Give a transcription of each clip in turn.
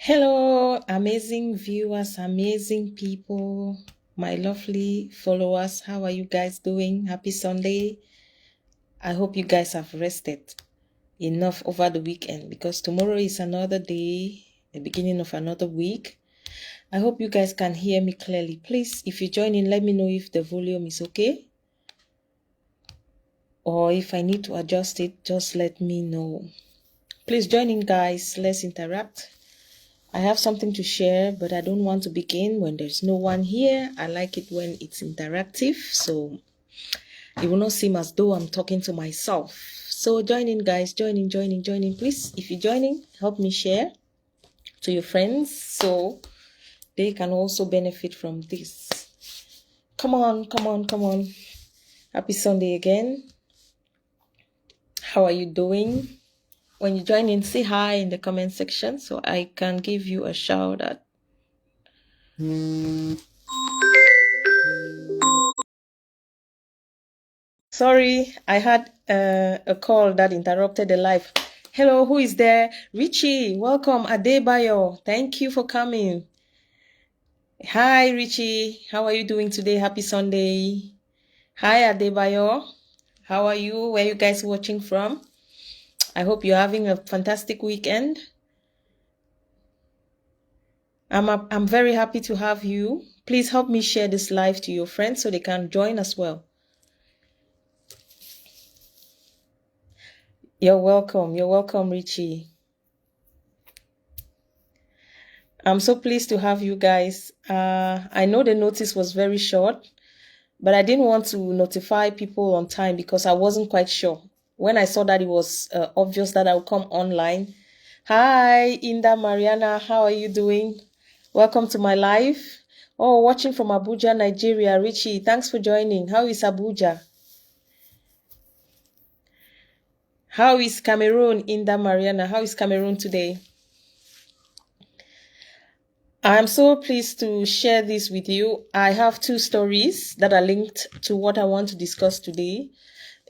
Hello, amazing viewers, amazing people, my lovely followers. How are you guys doing? Happy Sunday. I hope you guys have rested enough over the weekend because tomorrow is another day, the beginning of another week. I hope you guys can hear me clearly. Please, if you join in, let me know if the volume is okay. Or if I need to adjust it, just let me know. Please join in, guys. Let's interact. I have something to share, but I don't want to begin when there's no one here. I like it when it's interactive, so it will not seem as though I'm talking to myself. So join in, guys. Join in. Please, if you're joining, help me share to your friends so they can also benefit from this. Come on. Happy Sunday again. How are you doing? When you join in, say hi in the comment section so I can give you a shout out. Sorry, I had a call that interrupted the live. Hello, who is there? Richie, welcome. Adebayo, thank you for coming. Hi, Richie. How are you doing today? Happy Sunday. Hi, Adebayo. How are you? Where are you guys watching from? I hope you're having a fantastic weekend. I'm very happy to have you. Please help me share this live to your friends so they can join as well. You're welcome. You're welcome, Richie. I'm so pleased to have you guys. I know the notice was very short, but I didn't want to notify people on time because I wasn't quite sure. When I saw that it was obvious that I would come online. Hi, Inda Mariana, how are you doing? Welcome to my live. Oh, watching from Abuja, Nigeria. Richie, thanks for joining. How is Abuja? How is Cameroon, Inda Mariana? How is Cameroon today? I'm so pleased to share this with you. I have two stories that are linked to what I want to discuss today.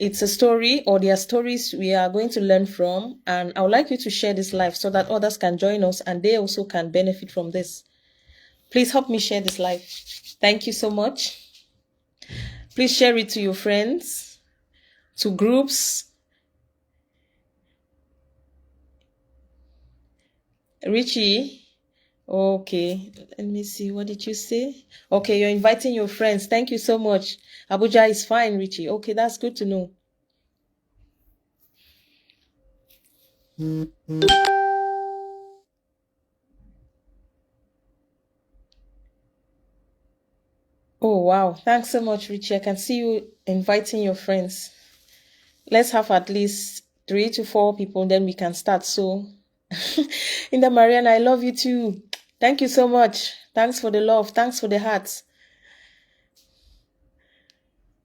It's a story, or they are stories we are going to learn from, and I would like you to share this live so that others can join us and they also can benefit from this. Please help me share this live. Thank you so much. Please share it to your friends, to groups. Richie, okay, let me see. What did you say? Okay, you're inviting your friends. Thank you so much. Abuja is fine, Richie. Okay, that's good to know. Oh, wow. Thanks so much, Richie. I can see you inviting your friends. Let's have at least 3 to 4 people, then we can start. So, Inda Mariana, I love you too. Thank you so much. Thanks for the love. Thanks for the hearts.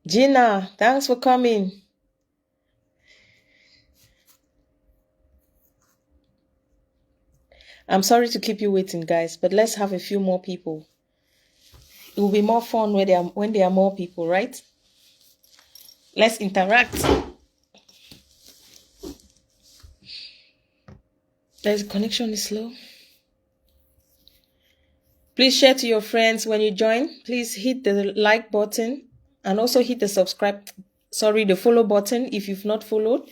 Gina, thanks for coming. I'm sorry to keep you waiting, guys, but let's have a few more people. It will be more fun when there are more people, right? Let's interact. The connection is slow. Please share to your friends when you join. Please hit the like button and also hit the the follow button if you've not followed.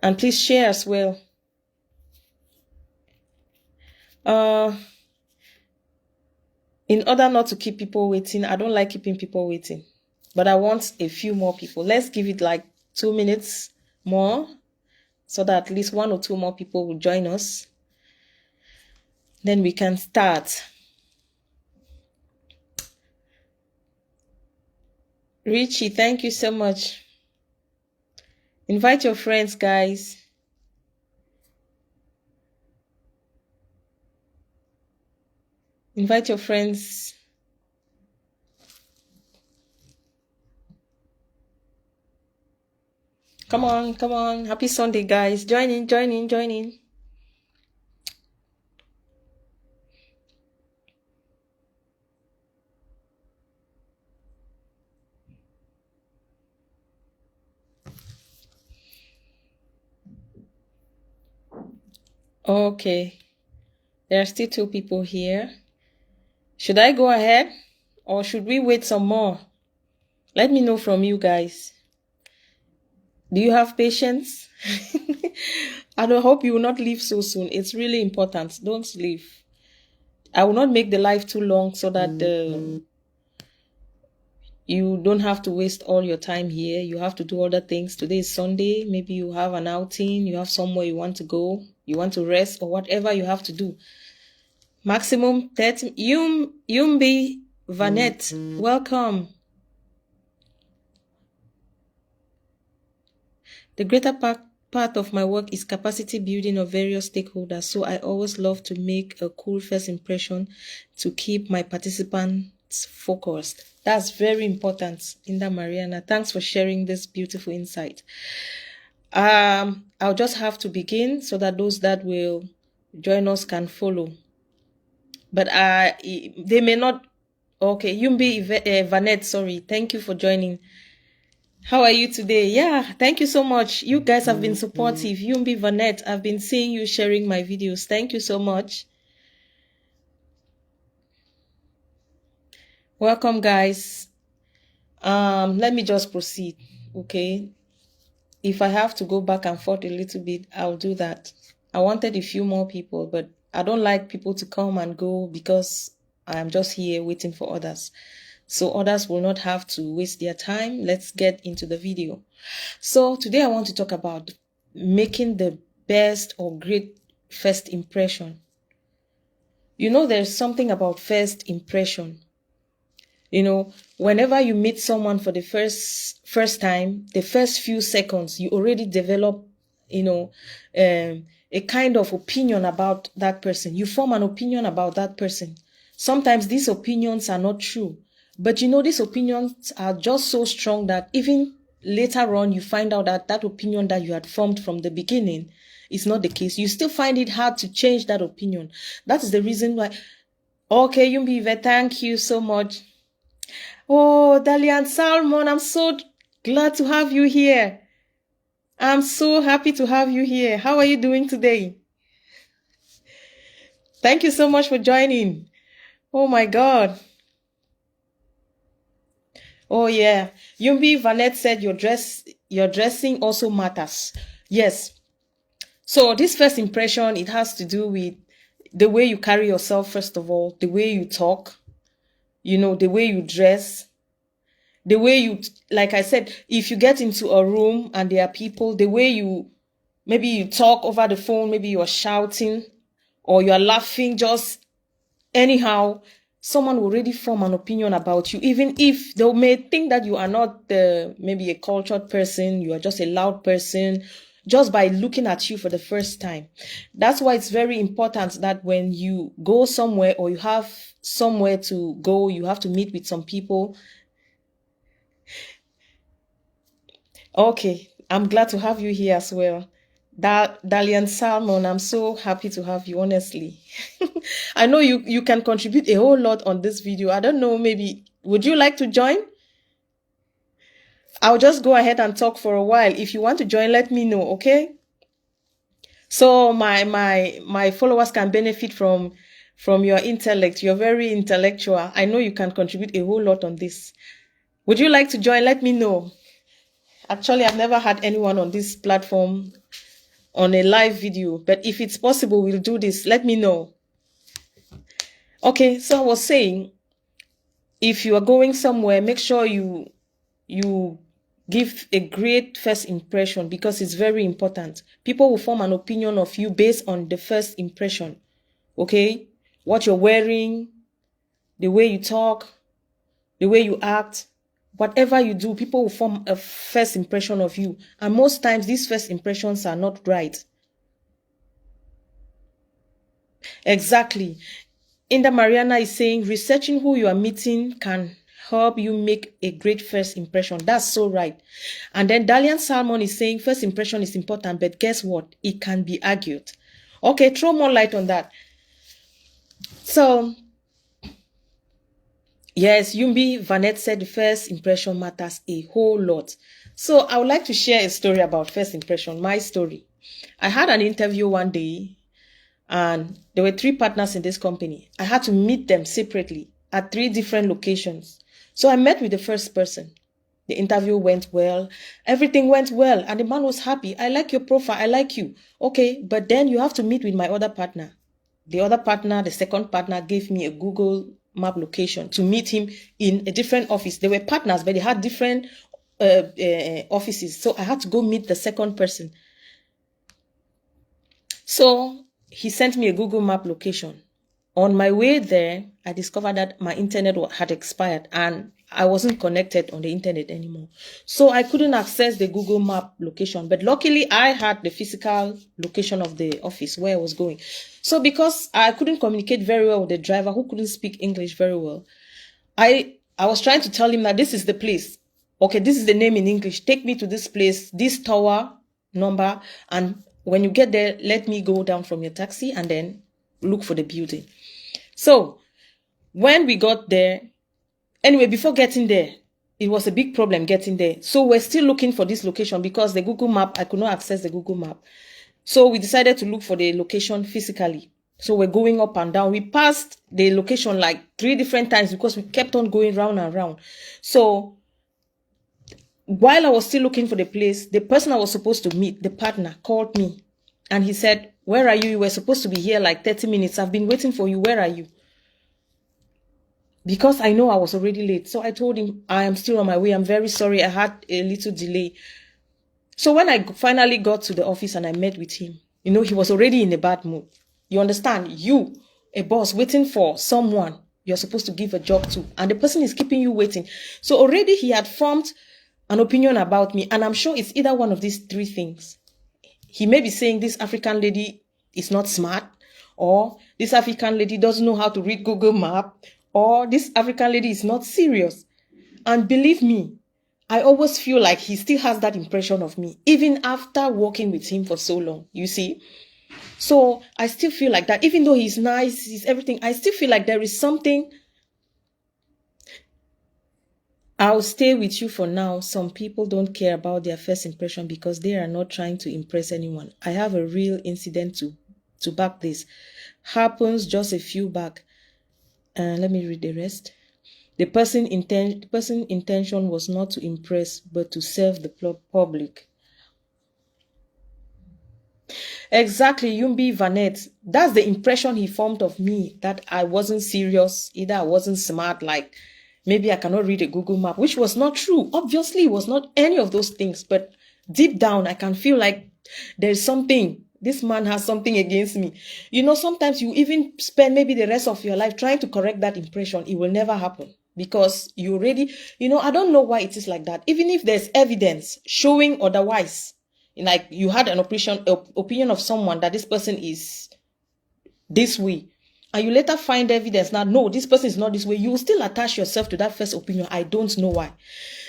And please share as well. In order not to keep people waiting, I don't like keeping people waiting, but I want a few more people. Let's give it like 2 minutes more so that at least 1 or 2 more people will join us. Then we can start. Richie, thank you so much. Invite your friends, guys. Invite your friends. Come on. Happy Sunday, guys. Join in. Okay. There are still 2 people here. Should I go ahead or should we wait some more? Let me know from you guys. Do you have patience? I don't hope you will not leave so soon. It's really important. Don't leave. I will not make the live too long so that you don't have to waste all your time here. You have to do other things. Today is Sunday. Maybe you have an outing. You have somewhere you want to go. You want to rest or whatever you have to do. Maximum 30. Yumbi Vanette, welcome. The greater part of my work is capacity building of various stakeholders, so I always love to make a cool first impression to keep my participants focused. That's very important, Inda Mariana. Thanks for sharing this beautiful insight. I'll just have to begin so that those that will join us can follow. But they may not. Okay, Yumbi Vanette, sorry. Thank you for joining. How are you today? Yeah, thank you so much. You guys have been supportive. Yumbi Vanette, I've been seeing you sharing my videos. Thank you so much. Welcome, guys. Let me just proceed, okay? If I have to go back and forth a little bit, I'll do that. I wanted a few more people, but I don't like people to come and go because I'm just here waiting for others. So others will not have to waste their time. Let's get into the video. So today I want to talk about making the best or great first impression. You know, there's something about first impression. You know, whenever you meet someone for the first time, the first few seconds, you already develop, you know, a kind of opinion about that person. You form an opinion about that person. Sometimes these opinions are not true. But you know, these opinions are just so strong that even later on, you find out that that opinion that you had formed from the beginning is not the case. You still find it hard to change that opinion. That is the reason why. Okay, Yumbi, thank you so much. Oh, Dalian Salmon, I'm so glad to have you here. I'm so happy to have you here. How are you doing today? Thank you so much for joining. Oh my God. Oh yeah, Yumbi Vanette said your dressing also matters. Yes. So this first impression, it has to do with the way you carry yourself, first of all, the way you talk, you know, the way you dress, the way you, like I said, if you get into a room and there are people, the way you, maybe you talk over the phone, maybe you are shouting or you are laughing just anyhow, someone will already form an opinion about you, even if they may think that you are not maybe a cultured person, you are just a loud person, just by looking at you for the first time. That's why it's very important that when you go somewhere or you have somewhere to go, you have to meet with some people. Okay, I'm glad to have you here as well. Dalian Salmon, I'm so happy to have you, honestly. I know you can contribute a whole lot on this video. I don't know, maybe, would you like to join? I'll just go ahead and talk for a while. If you want to join, let me know, okay? So my followers can benefit from your intellect. You're very intellectual. I know you can contribute a whole lot on this. Would you like to join? Let me know. Actually, I've never had anyone on this platform on a live video, but if it's possible, we'll do this. Let me know. Okay, so I was saying, if you are going somewhere, make sure you give a great first impression because it's very important. People will form an opinion of you based on the first impression. Okay? What you're wearing, the way you talk, the way you act, whatever you do, people will form a first impression of you. And most times, these first impressions are not right. Exactly. Inda Mariana is saying, researching who you are meeting can help you make a great first impression. That's so right. And then Dalian Salmon is saying, first impression is important, but guess what? It can be argued. Okay, throw more light on that. So, yes, Yumbi Vanette said the first impression matters a whole lot. So I would like to share a story about first impression, my story. I had an interview one day And there were 3 partners in this company. I had to meet them separately at 3 different locations. So I met with the first person. The interview went well. Everything went well. And the man was happy. I like your profile. I like you. Okay, but then you have to meet with my other partner. The other partner, the second partner, gave me a Google Map location to meet him in a different office. They were partners, but they had different offices. So I had to go meet the second person. So he sent me a Google Map location. On my way there, I discovered that my internet had expired and I wasn't connected on the internet anymore. So I couldn't access the Google Map location. But luckily, I had the physical location of the office where I was going. So because I couldn't communicate very well with the driver who couldn't speak English very well, I was trying to tell him that this is the place. Okay, this is the name in English. Take me to this place, this tower number, and when you get there, let me go down from your taxi and then look for the building. So when we got there, anyway, before getting there, it was a big problem getting there. So we're still looking for this location because the Google Map, I could not access the Google Map. So we decided to look for the location physically. So we're going up and down. We passed the location like 3 different times because we kept on going round and round. So while I was still looking for the place, the person I was supposed to meet, the partner, called me. And he said, where are you? You were supposed to be here like 30 minutes. I've been waiting for you. Where are you? Because I know I was already late. So I told him, I am still on my way. I'm very sorry. I had a little delay. So when I finally got to the office and I met with him, he was already in a bad mood. You understand? You, a boss, waiting for someone you're supposed to give a job to, and the person is keeping you waiting. So already he had formed an opinion about me, and I'm sure it's either one of these 3 things. He may be saying this African lady is not smart, or this African lady doesn't know how to read Google Map, or this African lady is not serious. And believe me, I always feel like he still has that impression of me, even after working with him for so long, you see. So I still feel like that, even though he's nice, he's everything, I still feel like there is something. I'll stay with you for now. Some people don't care about their first impression because they are not trying to impress anyone. I have a real incident to back this. Happens just a few back. Let me read the rest. The person's intention was not to impress, but to serve the public. Exactly, Yumbi Vanette. That's the impression he formed of me, that I wasn't serious, either I wasn't smart, like maybe I cannot read a Google Map, which was not true. Obviously, it was not any of those things, but deep down, I can feel like there's something. This man has something against me. Sometimes you even spend maybe the rest of your life trying to correct that impression. It will never happen because you already, I don't know why it is like that. Even if there's evidence showing otherwise, like you had an opinion of someone that this person is this way, and you later find evidence now, no, this person is not this way, you will still attach yourself to that first opinion. I don't know why.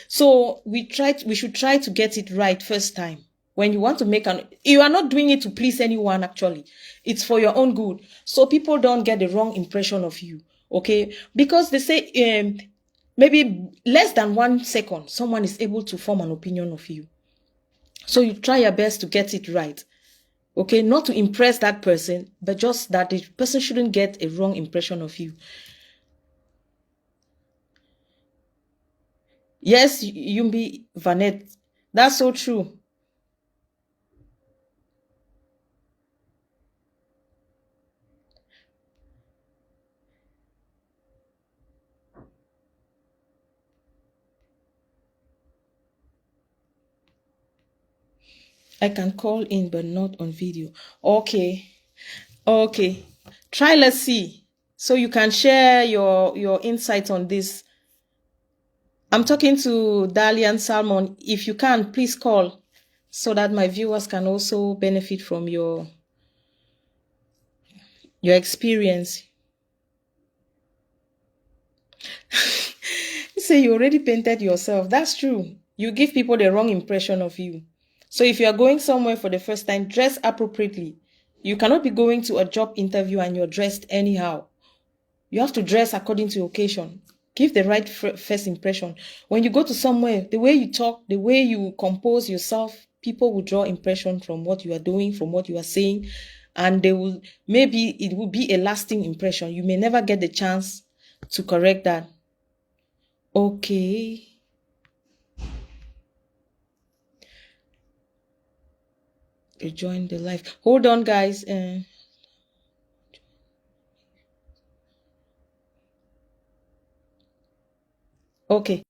So we should try to get it right first time. When you want to you are not doing it to please anyone, actually. It's for your own good. So people don't get the wrong impression of you, okay? Because they say maybe less than 1 second, someone is able to form an opinion of you. So you try your best to get it right, okay? Not to impress that person, but just that the person shouldn't get a wrong impression of you. Yes, Yumbi Vanette, that's so true. I can call in, but not on video. Okay. Try, let's see. So you can share your insights on this. I'm talking to Dalian Salmon. If you can, please call so that my viewers can also benefit from your experience. You say you already painted yourself. That's true. You give people the wrong impression of you. So if you are going somewhere for the first time, dress appropriately. You cannot be going to a job interview and you're dressed anyhow. You have to dress according to occasion. Give the right first impression. When you go to somewhere, the way you talk, the way you compose yourself, people will draw impression from what you are doing, from what you are saying. and they will, maybe it will be a lasting impression. You may never get the chance to correct that. Okay. You joined the live. Hold on, guys. Okay.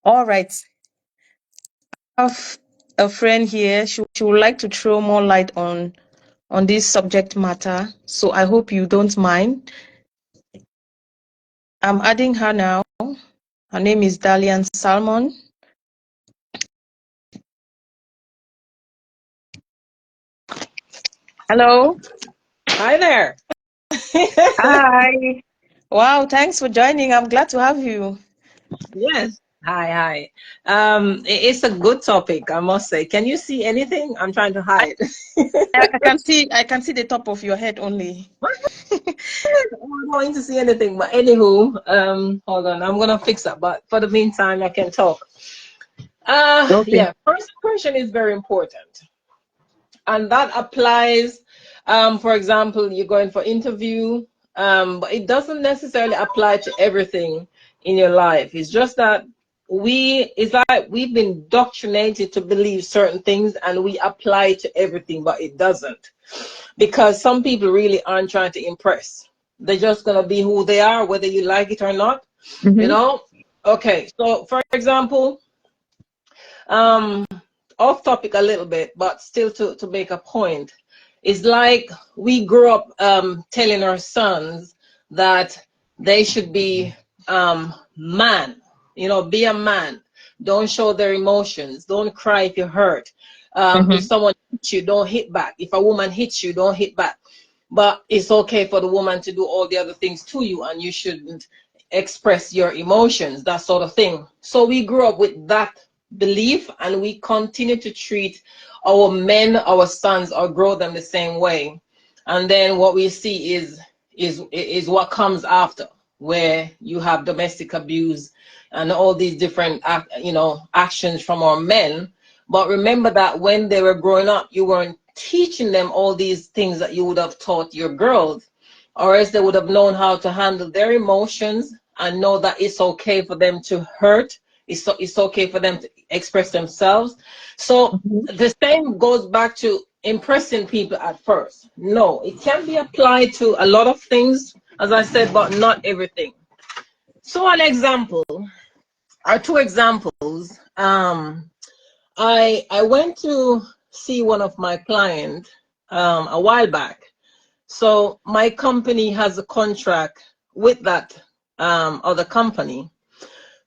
All right. I have a friend here. She would like to throw more light on this subject matter. So I hope you don't mind. I'm adding her now. Her name is Dalian Salmon. Hello. Hi there. Hi. Wow, thanks for joining. I'm glad to have you. Yes. Hi. It's a good topic, I must say. Can you see anything? I'm trying to hide. I can see the top of your head only. I'm going to see anything, but anywho, hold on. I'm gonna fix that. But for the meantime, I can talk. Okay. Yeah. First question is very important, and that applies. For example, you're going for interview, but it doesn't necessarily apply to everything in your life. It's just that it's like we've been indoctrinated to believe certain things and we apply it to everything, but it doesn't. Because some people really aren't trying to impress. They're just gonna be who they are, whether you like it or not. You know? Okay, so for example, off topic a little bit, but still to make a point. It's like we grew up telling our sons that they should be man, be a man. Don't show their emotions. Don't cry if you're hurt. If someone hits you, don't hit back. If a woman hits you, don't hit back. But it's okay for the woman to do all the other things to you, and you shouldn't express your emotions, that sort of thing. So we grew up with that belief, and we continue to treat our men, our sons, or grow them the same way. And then what we see is what comes after, where you have domestic abuse and all these different actions from our men. But remember that when they were growing up, you weren't teaching them all these things that you would have taught your girls, or else they would have known how to handle their emotions and know that it's okay for them to hurt. It's okay for them to express themselves. So the same goes back to impressing people at first. No, it can be applied to a lot of things, as I said, but not everything. So an example, or two examples. I went to see one of my clients a while back. So my company has a contract with that other company.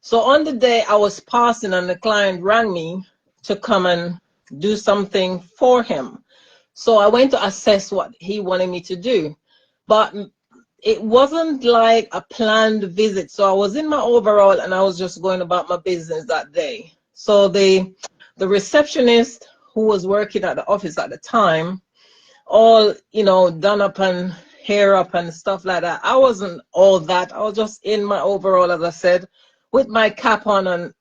So on the day I was passing and the client rang me to come and do something for him. So I went to assess what he wanted me to do. But it wasn't like a planned visit. So I was in my overall and I was just going about my business that day. So the receptionist who was working at the office at the time, all, done up and hair up and stuff like that. I wasn't all that. I was just in my overall, as I said, with my cap on and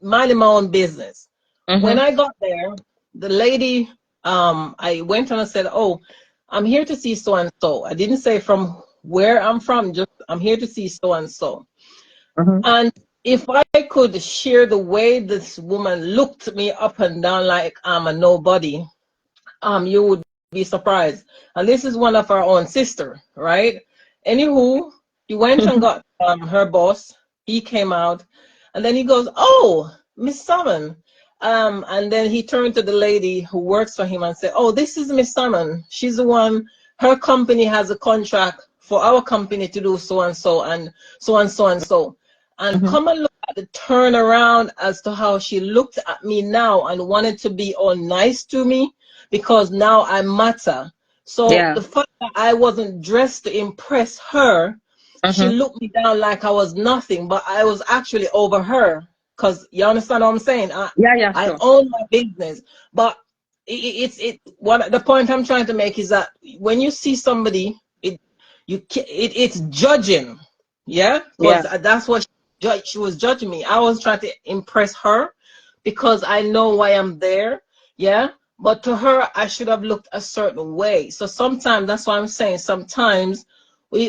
minding my own business. When I got there, the lady, I went on and said, "Oh, I'm here to see so and so." I didn't say from where I'm from, just I'm here to see so and so. And if I could share the way this woman looked me up and down like I'm a nobody, you would be surprised. And this is one of our own sister, right? Anywho, he went and got her boss. He came out, and then he goes, "Oh, Miss Salmon." And then he turned to the lady who works for him and said, "Oh, this is Miss Salmon. She's the one. Her company has a contract for our company to do so and so and so and so and so." And come and look at the turnaround as to how she looked at me now and wanted to be all nice to me because now I matter. So the fact that I wasn't dressed to impress her, she looked me down like I was nothing, but I was actually over her. Because you understand what I'm saying? I own my business. But what the point I'm trying to make is that when you see somebody, it's judging. Yeah? Because that's what she was judging me. I was trying to impress her because I know why I'm there. Yeah? but to her, I should have looked a certain way. So sometimes, that's why I'm saying sometimes we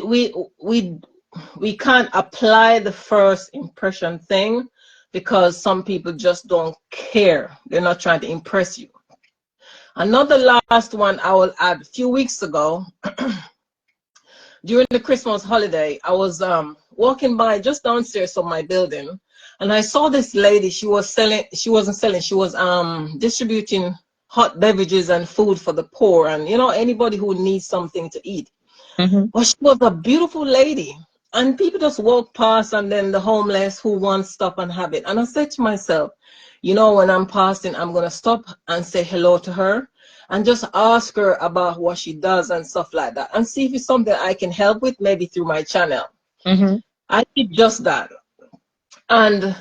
can't apply the first impression thing, because some people just don't care. They're not trying to impress you. Another last one I will add: a few weeks ago, during the Christmas holiday, I was walking by just downstairs from my building, and I saw this lady. She was distributing hot beverages and food for the poor, and anybody who needs something to eat. Well, she was a beautiful lady, and people just walk past, and then the homeless who want stuff and have it. And I said to myself, when I'm passing, I'm gonna stop and say hello to her and just ask her about what she does and stuff like that, and see if it's something I can help with, maybe through my channel. I did just that, and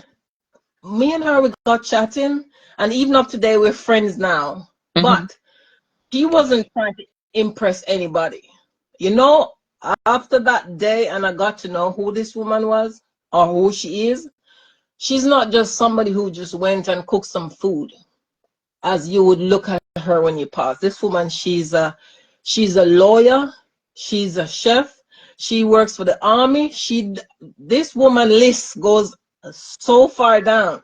me and her, we got chatting, and even up today we're friends now. But she wasn't trying to impress anybody. After that day, and I got to know who this woman was, or who she is, she's not just somebody who just went and cooked some food as you would look at her when you pass. This woman, she's a lawyer, she's a chef, she works for the army. This woman list goes so far down.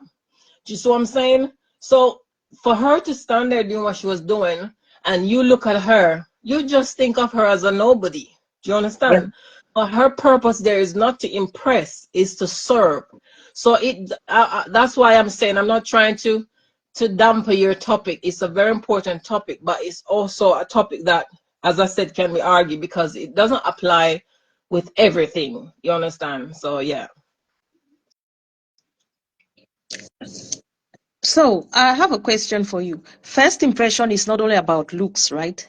Do you see what I'm saying? So for her to stand there doing what she was doing, and you look at her, you just think of her as a nobody. Do you understand? Yeah. But her purpose there is not to impress, is to serve. So that's why I'm saying I'm not trying to dampen your topic. It's a very important topic, but it's also a topic that, as I said, can be argued, because it doesn't apply with everything. You understand? So yeah. So I have a question for you. First impression is not only about looks, right?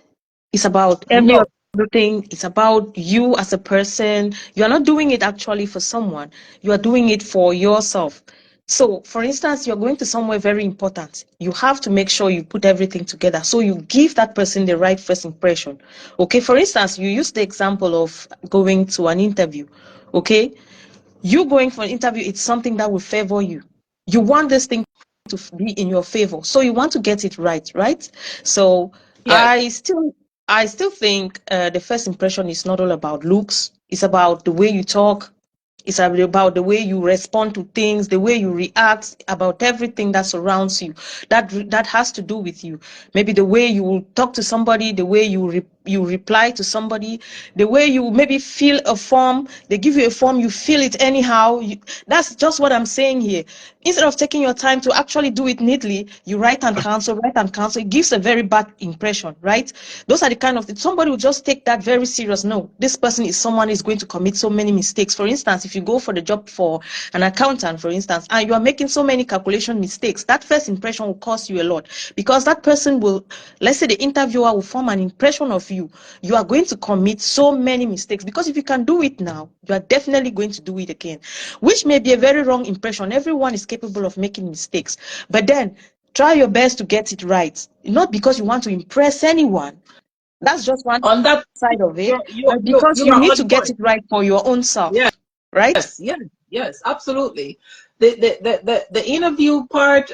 It's about every other thing. It's about you as a person. You are not doing it actually for someone. You are doing it for yourself. So, for instance, you're going to somewhere very important. You have to make sure you put everything together, so you give that person the right first impression. Okay, for instance, you use the example of going to an interview. Okay, you going for an interview, it's something that will favor you. You want this thing to be in your favor, so you want to get it right? So yes. I still think the first impression is not all about looks. It's about the way you talk. It's about the way you respond to things, the way you react, about everything that surrounds you. That has to do with you. Maybe the way you talk to somebody, the way you reply to somebody, the way you maybe fill a form. They give you a form, you fill it anyhow. That's just what I'm saying here. Instead of taking your time to actually do it neatly, you write and cancel. It gives a very bad impression, right? Those are the kind of things. Somebody will just take that very serious. No, this person is someone who is going to commit so many mistakes. For instance, if you go for the job for an accountant, for instance, and you are making so many calculation mistakes, that first impression will cost you a lot, because that person will, let's say the interviewer will form an impression of you. You are going to commit so many mistakes, because if you can do it now, you are definitely going to do it again, which may be a very wrong impression. Everyone is capable of making mistakes, but then try your best to get it right, not because you want to impress anyone. That's just one on that side of it, but because you need to get it right for your own self. Yeah. Right? Yes, absolutely. The interview part,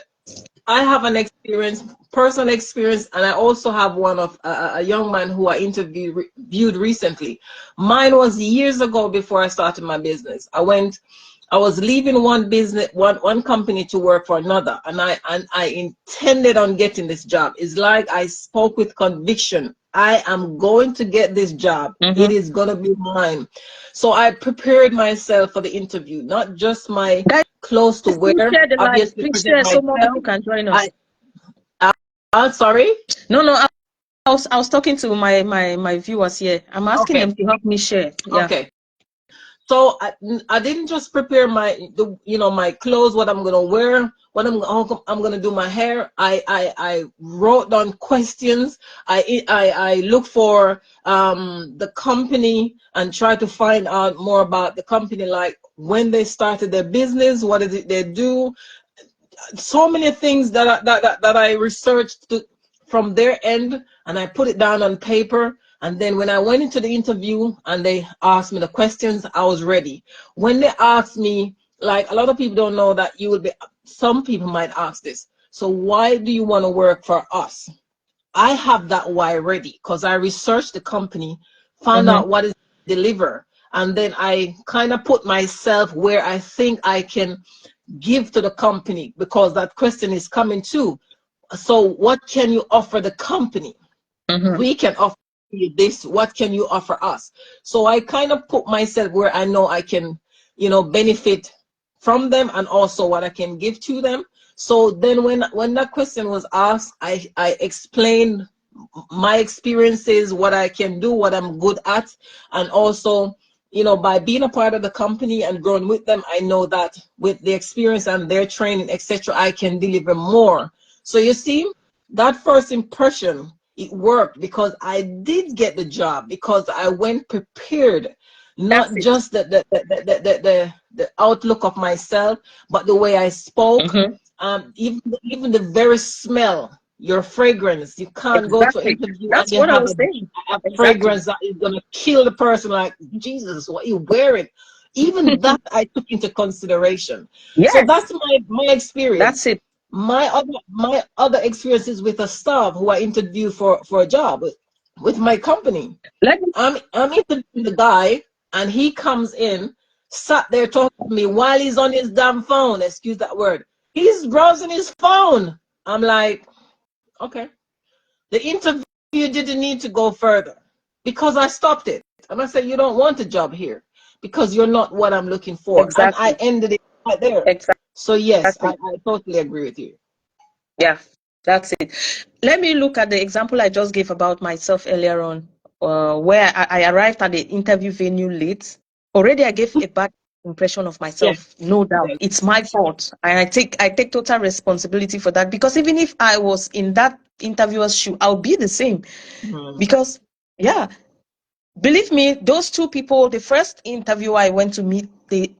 I have an experience, personal experience, and I also have one of a young man who I interviewed recently. Mine was years ago, before I started my business. I was leaving one company to work for another, and I intended on getting this job. It's like I spoke with conviction. I am going to get this job. It is going to be mine. So I prepared myself for the interview, not just my clothes to wear. Obviously, please share so more people can join us. I'm sorry? No, I was talking to my viewers here. I'm asking them to help me share. Yeah. Okay. So I didn't just prepare my clothes, what I'm gonna wear, what I'm gonna do my hair. I wrote down questions. I look for the company and try to find out more about the company, like when they started their business, what is it they do. So many things that I researched from their end, and I put it down on paper. And then when I went into the interview and they asked me the questions, I was ready. When they asked me, like, a lot of people don't know that some people might ask this. So why do you want to work for us? I have that why ready because I researched the company, found out what is deliver, and then I kind of put myself where I think I can give to the company because that question is coming too. So what can you offer the company? We can offer you this. What can you offer us? So I kind of put myself where I know I can, benefit from them and also what I can give to them. So then when that question was asked, I explained my experiences, what I can do, what I'm good at, and also, by being a part of the company and growing with them, I know that with the experience and their training, etc., I can deliver more. So you see, that first impression, it worked because I did get the job because I went prepared, not just the outlook of myself, but the way I spoke. Even the very smell, your fragrance. You can't go to an interview and That's you what I have was saying. a Exactly. fragrance that is gonna kill the person. Like, Jesus, what you wearing? Even that I took into consideration. So Yes, that's my experience. that's it. My other experiences with a staff who I interview for a job with my company. Let me, I'm interviewing the guy and he comes in, sat there talking to me while he's on his damn phone, excuse that word. He's browsing his phone. I'm like, okay. The interview didn't need to go further because I stopped it. And I said, you don't want a job here because you're not what I'm looking for. And I exactly. ended it right there. Exactly. So yes, I totally agree with you. Yeah, that's it. Let me look at the example I just gave about myself earlier on, where I arrived at the interview venue late. Already, I gave a bad impression of Yeah. myself. No doubt, it's my fault, and I take total responsibility for that. Because even if I was in that interviewer's shoe, I'll be the same. Because yeah, believe me, those two people, the first interview I went to meet,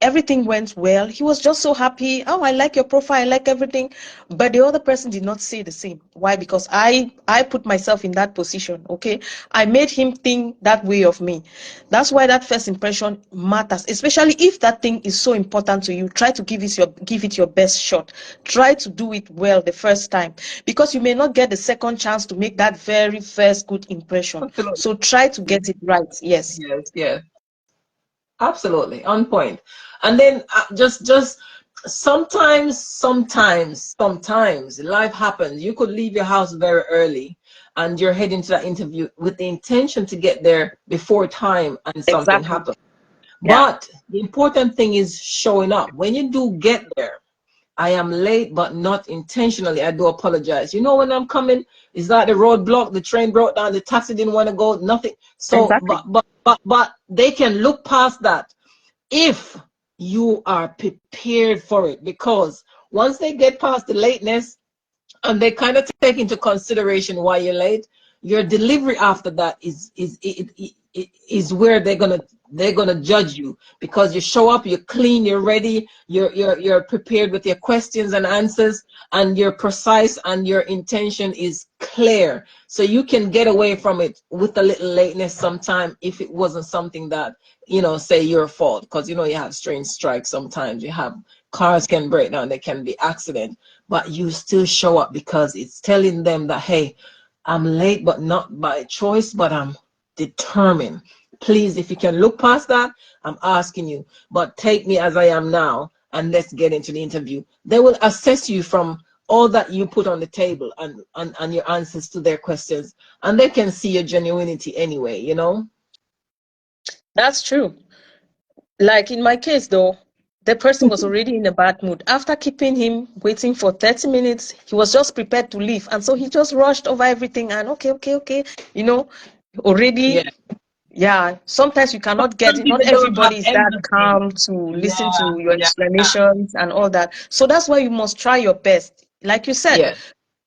everything went well. He was just so happy. Oh, I like your profile, I like everything. But the other person did not say the same. Why? Because I put myself in that position. Okay, I made him think that way of me. That's why that first impression matters, especially if that thing is so important to you. Try to give it your best shot. Try to do it well the first time, because you may not get the second chance to make that very first good impression. Absolutely. So try to get it right. Yes. Yes. Absolutely. On point. And then just sometimes life happens. You could leave your house very early and you're heading to that interview with the intention to get there before time and something Exactly. happens. Yeah. But the important thing is showing up. When you do get there, I am late, but not intentionally. I do apologize. You know, when I'm coming, is that the road blocked, the train broke down, the taxi didn't want to go, nothing. So, Exactly. but they can look past that if you are prepared for it, because once they get past the lateness and they kind of take into consideration why you're late, your delivery after that is where they're gonna judge you, because you show up, you're clean, you're ready, you're prepared with your questions and answers, and you're precise, and your intention is clear, so you can get away from it with a little lateness sometime if it wasn't something that, say your fault, because you have strange strikes. Sometimes you have cars can break down, there can be accident, but you still show up because it's telling them that, hey, I'm late, but not by choice, but I'm determined. Please, if you can look past that, I'm asking you, but take me as I am now and let's get into the interview. They will assess you from all that you put on the table, and your answers to their questions, and they can see your genuinity anyway. That's true. Like in my case, though, the person was already in a bad mood. After keeping him waiting for 30 minutes, he was just prepared to leave. And so he just rushed over everything and okay. You know, Yeah. already, yeah, sometimes you cannot get Some it. Not people don't have everybody is that empathy. calm to listen Yeah, to your yeah, explanations and all that. So that's why you must try your best. Like you said, yeah.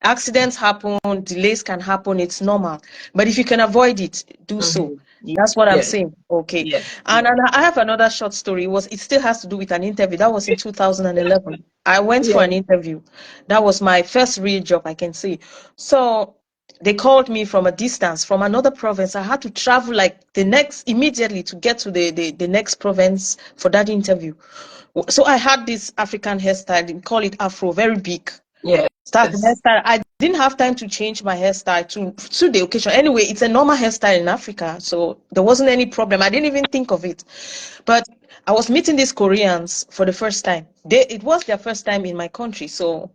accidents happen, delays can happen, it's normal. But if you can avoid it, do so. That's what I'm Yes, saying. Okay. yes, And I have another short story. It still has to do with an interview. That was in 2011. I went for yeah. an interview. That was my first real job, I can say. So they called me from a distance, from another province. I had to travel like immediately to get to the next province for that interview. So I had this African hairstyle, they call it Afro, very big. Yeah. Start the hairstyle. I didn't have time to change my hairstyle to the occasion. Anyway, it's a normal hairstyle in Africa, so there wasn't any problem. I didn't even think of it. But I was meeting these Koreans for the first time. It was their first time in my country, so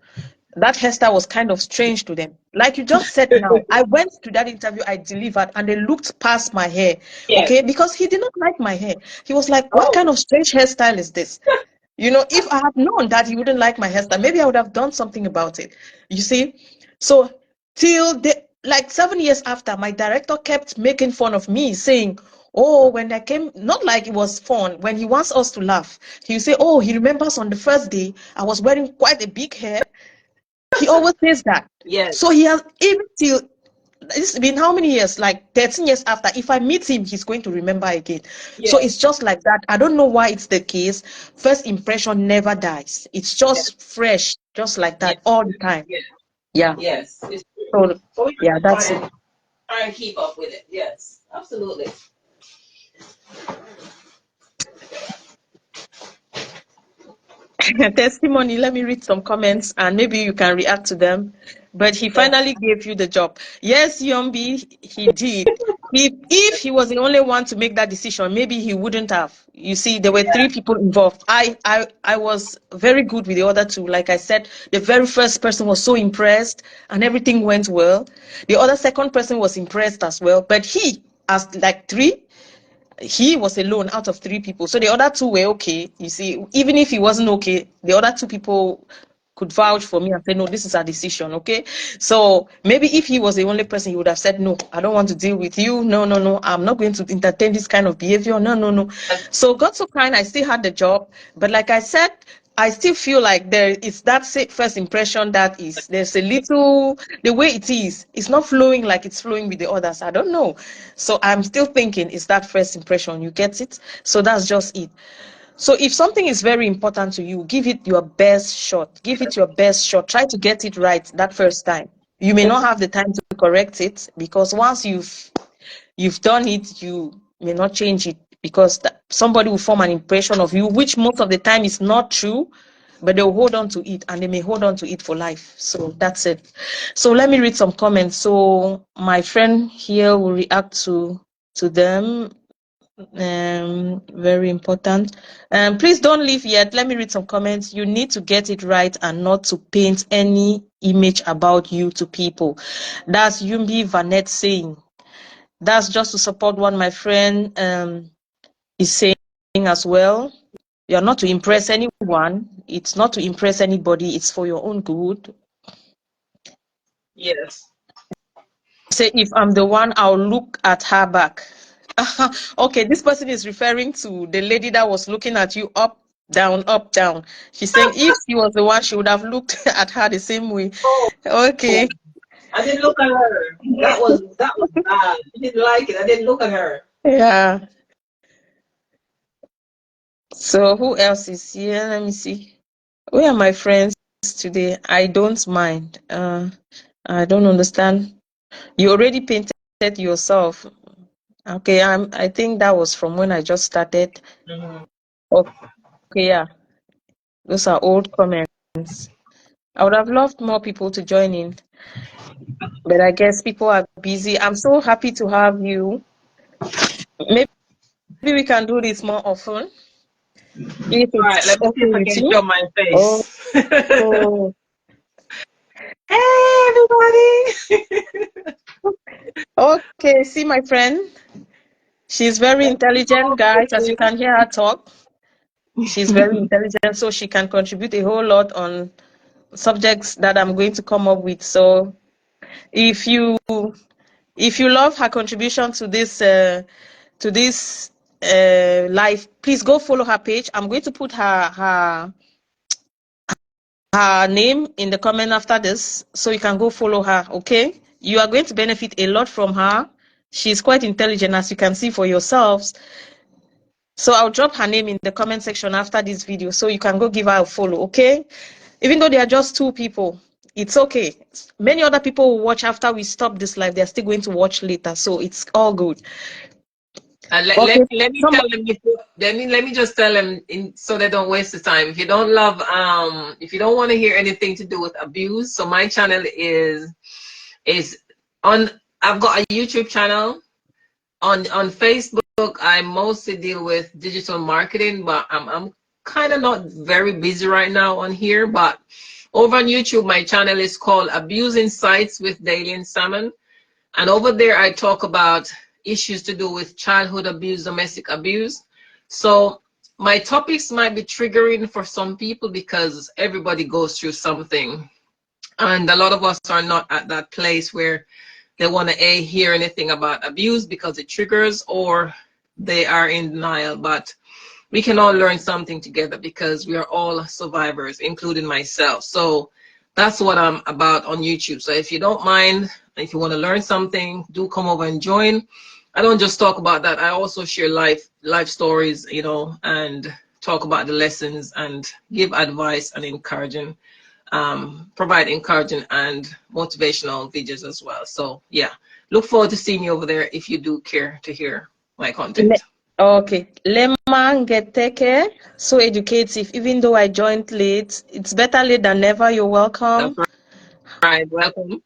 that hairstyle was kind of strange to them. Like you just said now, I went to that interview, I delivered, and they looked past my hair, Yes. okay? Because he did not like my hair. He was like, what Oh. kind of strange hairstyle is this? You know, if I had known that he wouldn't like my hairstyle, maybe I would have done something about it. You see? So till like 7 years after, my director kept making fun of me, saying, oh, when I came, not like it was fun, when he wants us to laugh, he'll say, oh, he remembers on the first day, I was wearing quite a big hair. He always says that. Yes. So he has, even till, it's been how many years? Like 13 years after. If I meet him, he's going to remember again. Yes. So it's just like that. I don't know why it's the case. First impression never dies. It's just fresh, just like that all the time. Yes. Yeah. Yes. So we yeah, that's it. try and keep up with it. Yes, absolutely. Testimony. Let me read some comments and maybe you can react to them. But he finally gave you the job. Yes, Yombi, he did. If he was the only one to make that decision, maybe he wouldn't have. You see, there were 3 people involved. I was very good with the other 2. Like I said, the very first person was so impressed and everything went well. The other second person was impressed as well. But he, as like 3, he was alone out of 3 people. So the other 2 were okay. You see, even if he wasn't okay, the other 2 people could vouch for me and say, no, this is our decision, okay? So maybe if he was the only person, he would have said, no, I don't want to deal with you. No, no, no, I'm not going to entertain this kind of behavior. No, no, no. So God so kind, I still had the job. But like I said, I still feel like there is that first impression that there's a little, the way it is, it's not flowing like it's flowing with the others. I don't know. So I'm still thinking, it's that first impression. You get it? So that's just it. So if something is very important to you, give it your best shot. Give it your best shot. Try to get it right that first time. You may not have the time to correct it because once you've done it, you may not change it because somebody will form an impression of you, which most of the time is not true, but they'll hold on to it and they may hold on to it for life. So that's it. So let me read some comments. So my friend here will react to them. Very important. Please don't leave yet. Let me read some comments. You need to get it right and not to paint any image about you to people. That's Yumbi Vanette saying. That's just to support what my friend is saying as well. You're not to impress anyone. It's not to impress anybody. It's for your own good. Yes. Say, if I'm the one, I'll look at her back. Okay, this person is referring to the lady that was looking at you up, down, up, down. She's saying if she was the one, she would have looked at her the same way. Okay. I didn't look at her. That was bad. I didn't like it. I didn't look at her. Yeah. So who else is here? Let me see. Where are my friends today? I don't mind. I don't understand. You already painted yourself. Okay, I think that was from when I just started. Okay, yeah. Those are old comments. I would have loved more people to join in, but I guess people are busy. I'm so happy to have you. Maybe we can do this more often. If All right, it's let me see okay if I with can you. show my face. Oh. Hey, everybody. Okay, see my friend. She's very intelligent, guys, as you can hear her talk. She's very intelligent, so she can contribute a whole lot on subjects that I'm going to come up with. So if you love her contribution to this live, please go follow her page. I'm going to put her name in the comment after this, so you can go follow her. Okay, you are going to benefit a lot from her. She's quite intelligent, as you can see for yourselves. So I'll drop her name in the comment section after this video, so you can go give her a follow. Okay, even though they are just 2 people, it's okay. Many other people will watch after we stop this live. They're still going to watch later, so it's all good. And Okay. let me tell them let me just tell them so they don't waste the time. If you don't love if you don't want to hear anything to do with abuse, so my channel is on. I've got a YouTube channel. On Facebook, I mostly deal with digital marketing, but I'm kind of not very busy right now on here. But over on YouTube, my channel is called Abuse Insights with Daily Salmon. And over there, I talk about issues to do with childhood abuse, domestic abuse. So my topics might be triggering for some people because everybody goes through something. And a lot of us are not at that place where they want to hear anything about abuse because it triggers, or they are in denial. But we can all learn something together because we are all survivors, including myself. So that's what I'm about on YouTube. So if you don't mind, if you want to learn something, do come over and join. I don't just talk about that. I also share life stories, you know, and talk about the lessons and give advice and encouraging, provide encouraging and motivational videos as well. So yeah, look forward to seeing you over there if you do care to hear my content. Okay. Lemangeteke, so educative. Even though I joined late, it's better late than never. You're welcome. That's right. Welcome.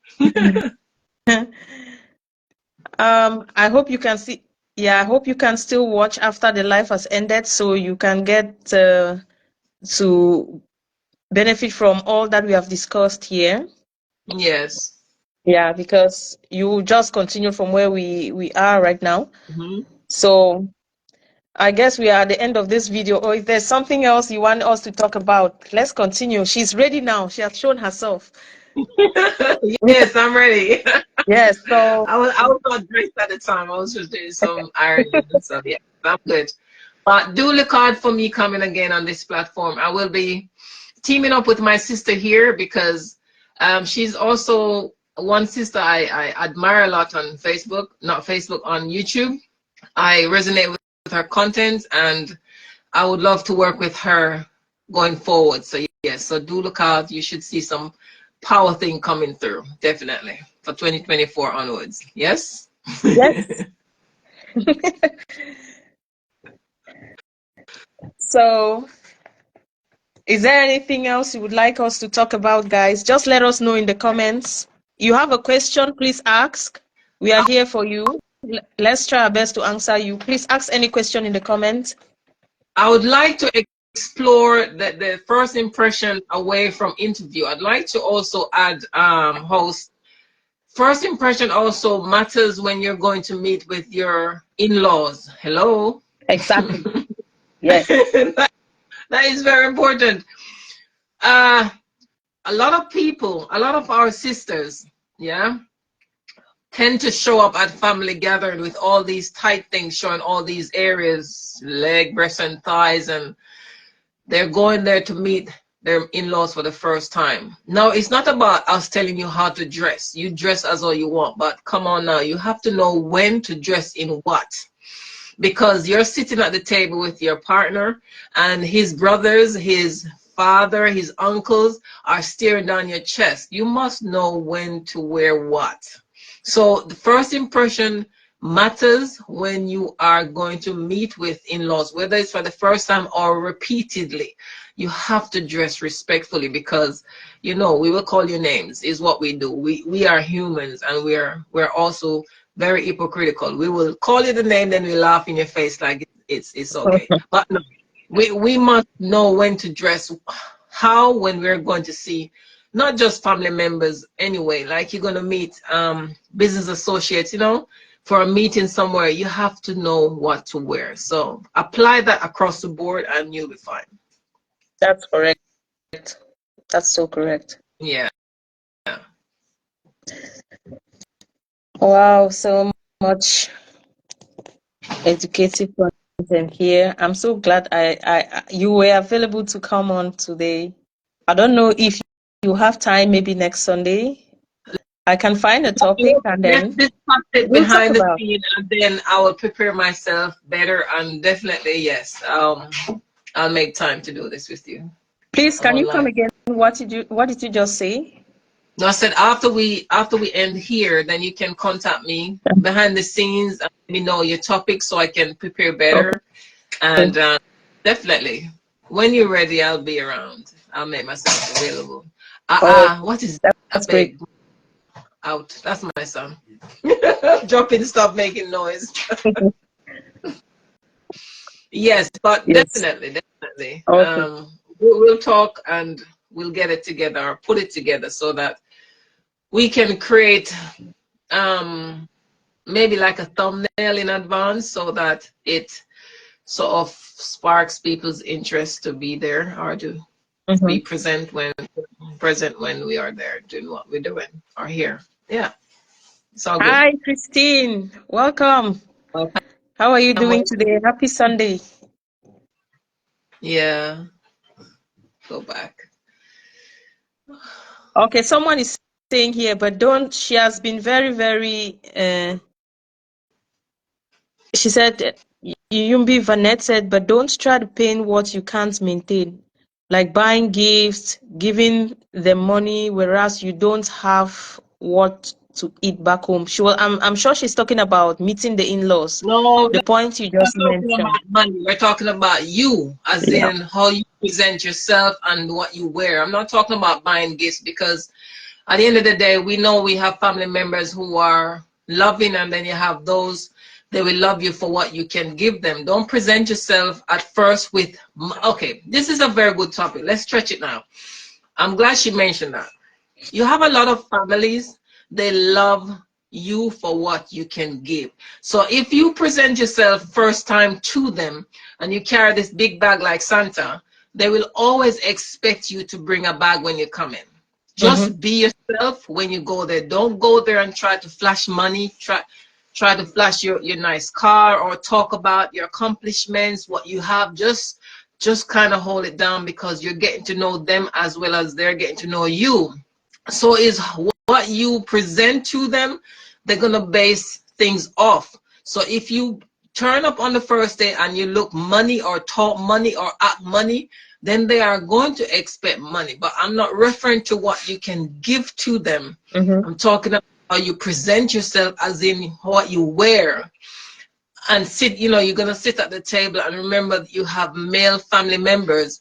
I hope you can see. Yeah, I hope you can still watch after the live has ended, so you can get to benefit from all that we have discussed here. Yes. Yeah, because you just continue from where we are right now. Mm-hmm. So I guess we are at the end of this video. Or if there's something else you want us to talk about, let's continue. She's ready now. She has shown herself. Yes, I'm ready. Yes, so I was not dressed at the time. I was just doing some ironing and stuff. Yeah, I'm good. But do look out for me coming again on this platform. I will be teaming up with my sister here because she's also one sister I admire a lot on Facebook, not Facebook, on YouTube. I resonate with her content and I would love to work with her going forward. So yes, so do look out. You should see some power thing coming through, definitely, for 2024 onwards. Yes? yes. So is there anything else you would like us to talk about, guys? Just let us know in the comments. You have a question, please ask. We are here for you. Let's try our best to answer you. Please ask any question in the comments. I would like to explore the first impression away from interview. I'd like to also add, host, first impression also matters when you're going to meet with your in-laws. Hello? Exactly. Yes. That is very important. A lot of people, a lot of our sisters, yeah, tend to show up at family gathering with all these tight things showing all these areas, leg, breast, and thighs, and they're going there to meet their in-laws for the first time. Now, it's not about us telling you how to dress. You dress as all you want, but come on now, you have to know when to dress in what. Because you're sitting at the table with your partner and his brothers, his father, his uncles are staring down your chest. You must know when to wear what. So the first impression matters when you are going to meet with in-laws, whether it's for the first time or repeatedly. You have to dress respectfully because, you know, we will call you names is what we do. We are humans and we're also very hypocritical. We will call you the name, then we laugh in your face like it's okay. But no, we must know when to dress, how, when we're going to see not just family members anyway, like you're going to meet business associates, you know, for a meeting somewhere, you have to know what to wear. So apply that across the board and you'll be fine. That's correct. That's so correct. Yeah. Wow, so much educative content here. I'm so glad you were available to come on today. I don't know if you have time, maybe next Sunday. I can find a topic and then let's discuss it we'll behind talk the about. scene, and then I will prepare myself better. And definitely, yes, I'll make time to do this with you. Please, I'm can you come online. again? What did you just say? No, I said after we end here, then you can contact me behind the scenes, and me know your topic so I can prepare better. And definitely, when you're ready, I'll be around. I'll make myself available. What is that? That's great. Out. That's my son. Dropping stuff, making noise. Yes, but Yes. definitely. Okay. We'll talk and we'll get it together or put it together so that we can create maybe like a thumbnail in advance so that it sort of sparks people's interest to be there or to be present when we are there doing what we're doing or here. Yeah, it's all good. Hi, Christine. Welcome. Okay. How are you doing today? Happy Sunday. Yeah, go back. Okay, someone is saying here, but don't, she has been very, very, she said, Yumbi Vanette said, but don't try to pay what you can't maintain. Like buying gifts, giving them money, whereas you don't have what to eat back home. I'm sure she's talking about meeting the in-laws. No, The point you just we're talking mentioned. about money. We're talking about you, as Yeah. in how you present yourself and what you wear. I'm not talking about buying gifts because at the end of the day, we know we have family members who are loving, and then you have those they will love you for what you can give them. Don't present yourself at first with, okay, this is a very good topic. Let's stretch it now. I'm glad she mentioned that. You have a lot of families, they love you for what you can give. So if you present yourself first time to them and you carry this big bag like Santa, they will always expect you to bring a bag when you come in. Just be yourself when you go there. Don't go there and try to flash money, try to flash your nice car or talk about your accomplishments, what you have. Just kind of hold it down because you're getting to know them as well as they're getting to know you. So is what you present to them, they're going to base things off. So if you turn up on the first day and you look money or talk money or act money, then they are going to expect money. But I'm not referring to what you can give to them. I'm talking about how you present yourself, as in what you wear. And sit, you're going to sit at the table and remember that you have male family members.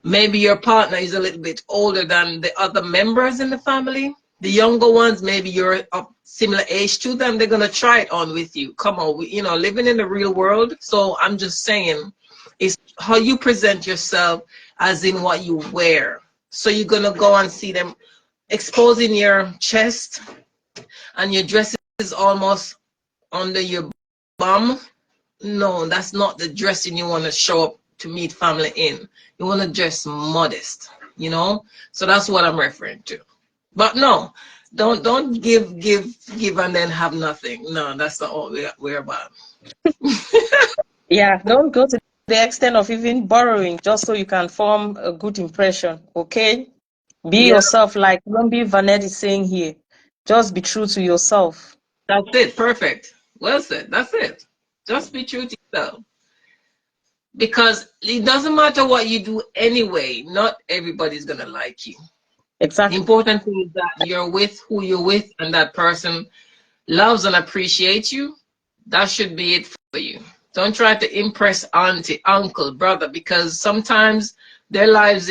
Maybe your partner is a little bit older than the other members in the family. The younger ones, maybe you're of similar age to them. They're going to try it on with you. Come on, living in the real world. So I'm just saying, it's how you present yourself as in what you wear. So you're going to go and see them exposing your chest and your dress is almost under your bum. No, that's not the dressing you want to show up to meet family in. You want to dress modest, so that's what I'm referring to. But no, don't give and then have nothing. No, that's not what we're about. Yeah, don't go to the extent of even borrowing just so you can form a good impression, okay? Be Yeah, yourself, like Lumbi Vanet is saying here. Just be true to yourself. that's it. Perfect. Well said. That's it. Just be true to yourself. Because it doesn't matter what you do anyway, not everybody's going to like you. The Exactly. important thing is that you're with who you're with and that person loves and appreciates you. That should be it for you. Don't try to impress auntie, uncle, brother, because sometimes their lives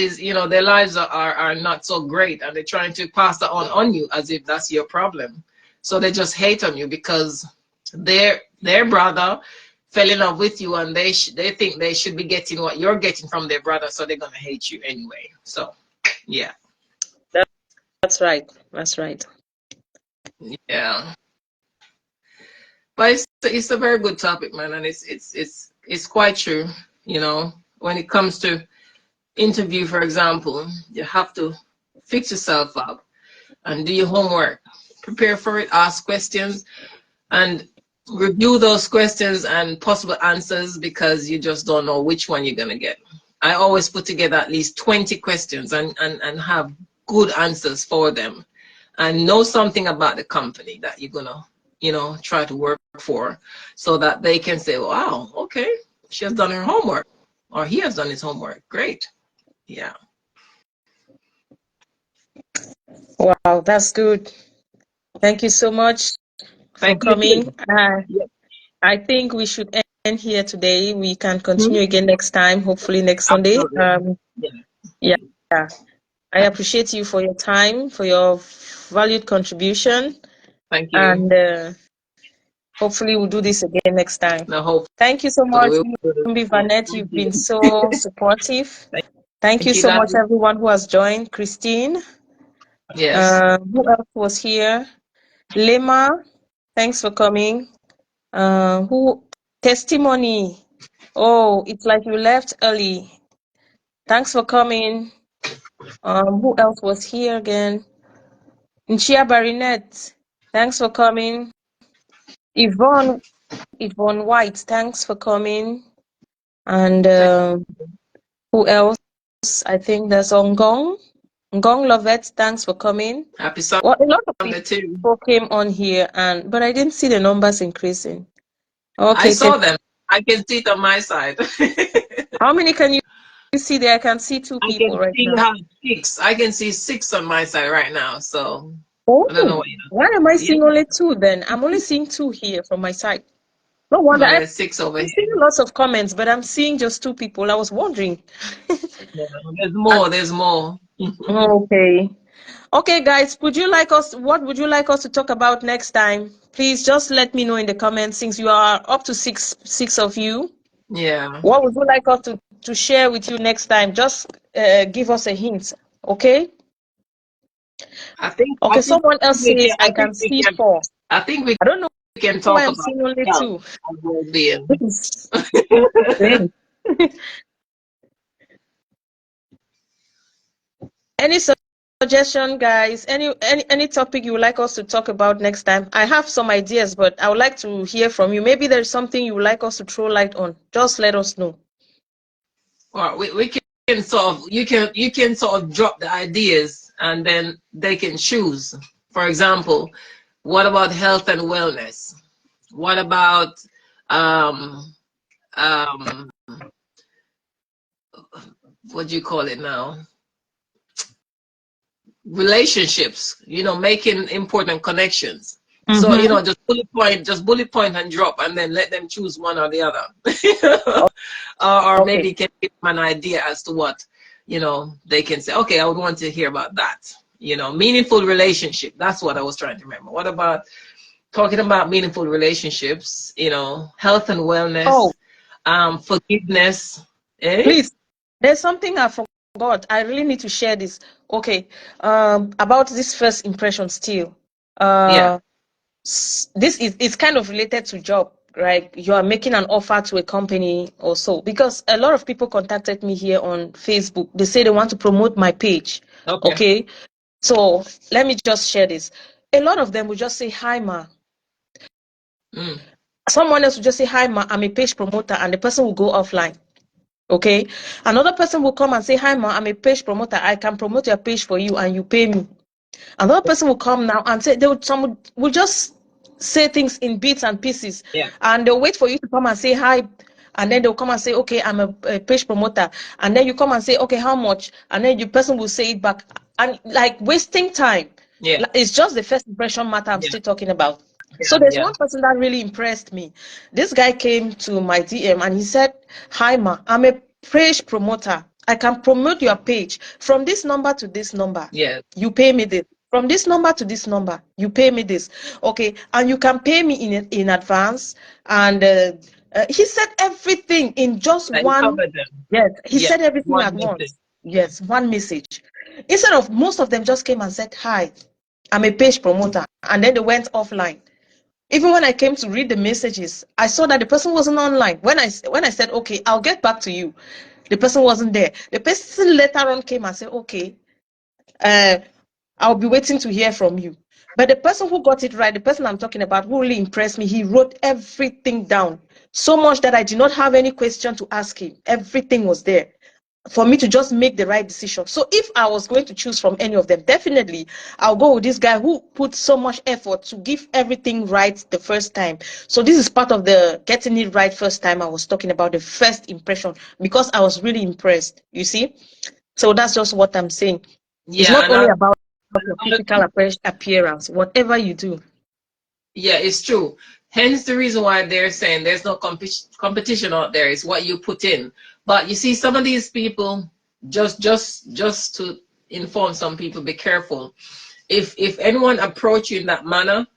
are not so great and they're trying to pass that on you as if that's your problem. So they just hate on you because their brother fell in love with you and they think they should be getting what you're getting from their brother, so they're gonna hate you anyway. So yeah. That's right. That's right. Yeah. But it's a very good topic, man, and it's quite true. When it comes to interview, for example, you have to fix yourself up and do your homework, prepare for it, ask questions, and review those questions and possible answers because you just don't know which one you're gonna get. I always put together at least 20 questions and have good answers for them, and know something about the company that you're gonna try to work for, so that they can say, wow, okay, she has done her homework or he has done his homework. Great. Yeah. Wow, that's good. Thank you so much for Thank you coming. too. Yep. I think we should end here today. We can continue again next time, hopefully next Sunday. Absolutely. Yeah. I appreciate you for your time, for your valued contribution. Thank you. And hopefully we'll do this again next time. No, Thank you so much, Lumbi Vanette. You've been so supportive. Thank you so much, everyone who has joined. Christine. Yes. Who else was here? Lema, thanks for coming. Testimony. Oh, it's like you left early. Thanks for coming. Who else was here again? Nchia Barinette, thanks for coming. Yvonne White, thanks for coming. And who else? I think there's Ngong Lovett, thanks for coming. Happy Sunday. Well, a lot of people came on here, but I didn't see the numbers increasing. Okay, I saw them. I can see it on my side. How many can you see there? I can see 2 people right now. I can see 6 on my side right now. So I don't know why am I seeing only 2 then? I'm only seeing 2 here from my side. No wonder. I'm 6 over here. seeing lots of comments, but I'm seeing just 2 people. I was wondering. There's more. Okay, guys, what would you like us to talk about next time? Please just let me know in the comments, since you are up to six of you. Yeah. What would you like us to share with you next time? Just give us a hint, okay? Someone else says I can see 4. I think I don't know. We can talk about seeing only 2. Any suggestion, guys? Any topic you would like us to talk about next time? I have some ideas, but I would like to hear from you. Maybe there's something you would like us to throw light on. Just let us know. Well, we can sort of, you can sort of drop the ideas and then they can choose. For example, what about health and wellness? What about what do you call it now? Relationships, making important connections. So, just bullet point and drop, and then let them choose one or the other. or maybe can give them an idea as to what, they can say, okay, I would want to hear about that. Meaningful relationship. That's what I was trying to remember. What about talking about meaningful relationships, health and wellness, forgiveness. Please, there's something I forgot. I really need to share this. Okay, about this first impression still. This is kind of related to job, right? You are making an offer to a company or so, because a lot of people contacted me here on Facebook. They say they want to promote my page. Okay. So let me just share this. A lot of them will just say, hi, ma. Someone else will just say, hi, ma, I'm a page promoter, and the person will go offline. Okay. Another person will come and say, hi, ma, I'm a page promoter. I can promote your page for you and you pay me. Another person will come now and say, someone will just say things in bits and pieces. And they'll wait for you to come and say hi. And then they'll come and say, okay, I'm a page promoter. And then you come and say, okay, how much? And then the person will say it back. And like wasting time. It's just the first impression matter I'm still talking about. So there's one person that really impressed me. This guy came to my DM and he said, hi, ma, I'm a page promoter. I can promote your page from this number to this number. You pay me this. From this number to this number, you pay me this. Okay, and you can pay me in advance. And he said everything in just one. Yes, he said everything at once. Yes, one message. Instead of, most of them just came and said, hi, I'm a page promoter. And then they went offline. Even when I came to read the messages, I saw that the person wasn't online. When I said, okay, I'll get back to you, the person wasn't there. The person later on came and said, okay, I'll be waiting to hear from you. But the person who got it right, the person I'm talking about, who really impressed me, he wrote everything down. So much that I did not have any question to ask him. Everything was there for me to just make the right decision. So if I was going to choose from any of them, definitely I'll go with this guy who put so much effort to give everything right the first time. So this is part of the getting it right first time I was talking about, the first impression, because I was really impressed, you see? So that's just what I'm saying. It's not only about your physical appearance, whatever you do. Yeah, it's true. Hence the reason why they're saying there's no competition out there. It's what you put in. But you see, some of these people, just to inform some people, be careful. If anyone approach you in that manner,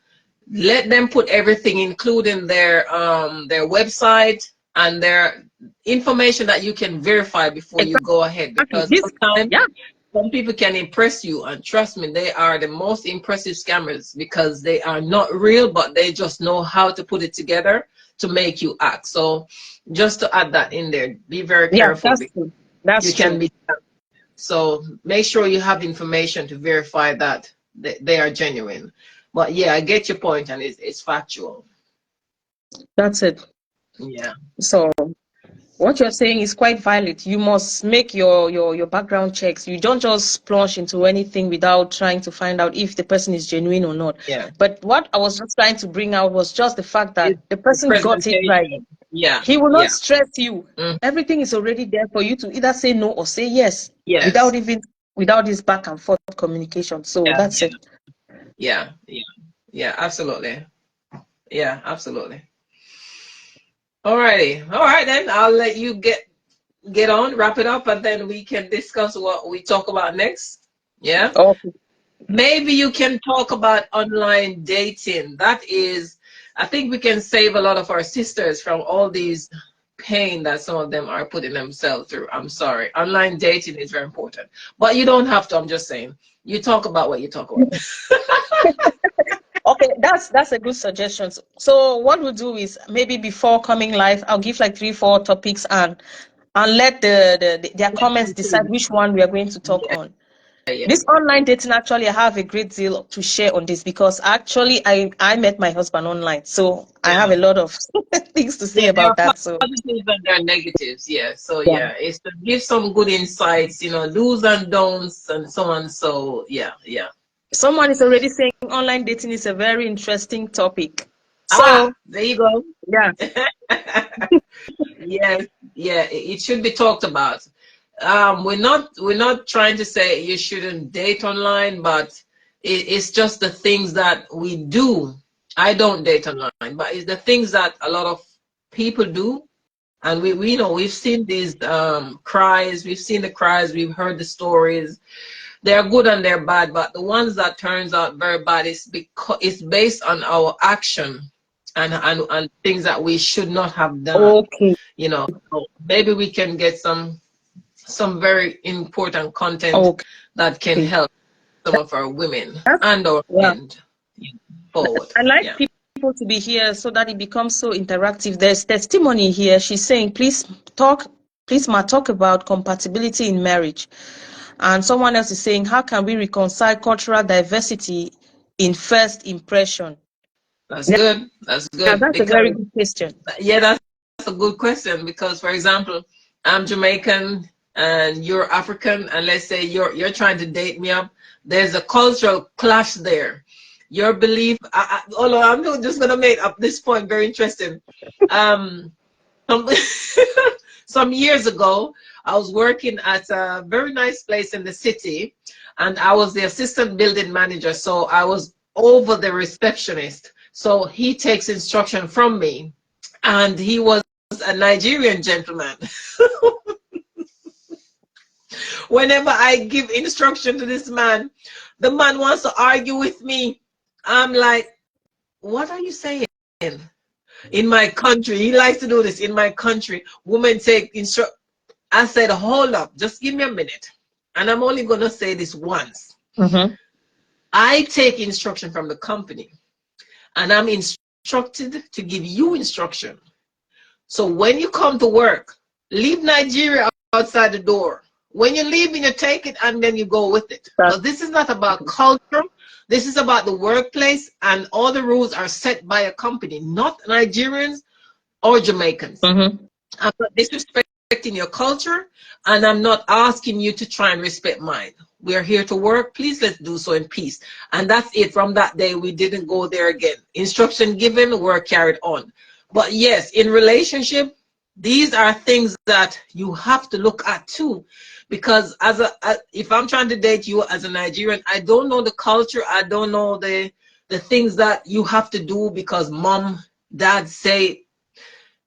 let them put everything, including their website and their information that you can verify before you go ahead. Because sometimes some people can impress you, and trust me, they are the most impressive scammers because they are not real, but they just know how to put it together to make you act. So just to add that in there, be very careful. That's you can be. So make sure you have information to verify that they are genuine. But yeah, I get your point, and it's factual. That's it. Yeah. So what you're saying is quite valid. You must make your background checks. You don't just plunge into anything without trying to find out if the person is genuine or not. Yeah. But what I was just trying to bring out was just the fact that the person got it right. Yeah. He will not stress you. Everything is already there for you to either say no or say yes. Without this back and forth communication. So that's it. Yeah. Absolutely. Yeah, absolutely. Alrighty. All right, then I'll let you get on, wrap it up, and then we can discuss what we talk about next. Yeah. Okay. Maybe you can talk about online dating. That is, I think we can save a lot of our sisters from all these pain that some of them are putting themselves through. I'm sorry. Online dating is very important, but you don't have to. I'm just saying. You talk about what you talk about. Okay, that's a good suggestion. So what we'll do is maybe before coming live, I'll give like 3-4 topics and let their comments decide which one we are going to talk on. This online dating, actually, I have a great deal to share on this because actually I met my husband online, so I have a lot of things to say about that. So positives and there are negatives, so it's to give some good insights, do's and don'ts and so on. So yeah. Someone is already saying online dating is a very interesting topic. So there you go. Yeah. It should be talked about. We're not trying to say you shouldn't date online, but it's just the things that we do. I don't date online, but it's the things that a lot of people do. And we know, we've seen these cries, we've seen the cries, we've heard the stories. They're good and they're bad, but the ones that turns out very bad is because it's based on our action and things that we should not have done. Okay. So maybe we can get some very important content that can help some of our women and our men forward. I like people to be here so that it becomes so interactive. There's testimony here. She's saying, please talk about compatibility in marriage. And someone else is saying, how can we reconcile cultural diversity in first impression? That's good. That's good. Yeah, that's a very good question. Yeah, that's a good question because, for example, I'm Jamaican and you're African, and let's say you're trying to date me up. There's a cultural clash there. Your belief, although I'm just gonna make up this point very interesting. Some years ago, I was working at a very nice place in the city, and I was the assistant building manager. So I was over the receptionist. So he takes instruction from me, and he was a Nigerian gentleman. Whenever I give instruction to this man, the man wants to argue with me. I'm like, what are you saying? In my country, he likes to do this. In my country, women take instruction. I said, hold up, just give me a minute. And I'm only going to say this once. I take instruction from the company, and I'm instructed to give you instruction. So when you come to work, leave Nigeria outside the door. When you're leaving, you take it and then you go with it. So this is not about culture. This is about the workplace, and all the rules are set by a company, not Nigerians or Jamaicans. I'm not disrespecting your culture, and I'm not asking you to try and respect mine. We are here to work. Please, let's do so in peace. And that's it. From that day, we didn't go there again. Instruction given, work carried on. But yes, in relationship, these are things that you have to look at too. Because if I'm trying to date you as a Nigerian, I don't know the culture. I don't know the things that you have to do because mom Dad say,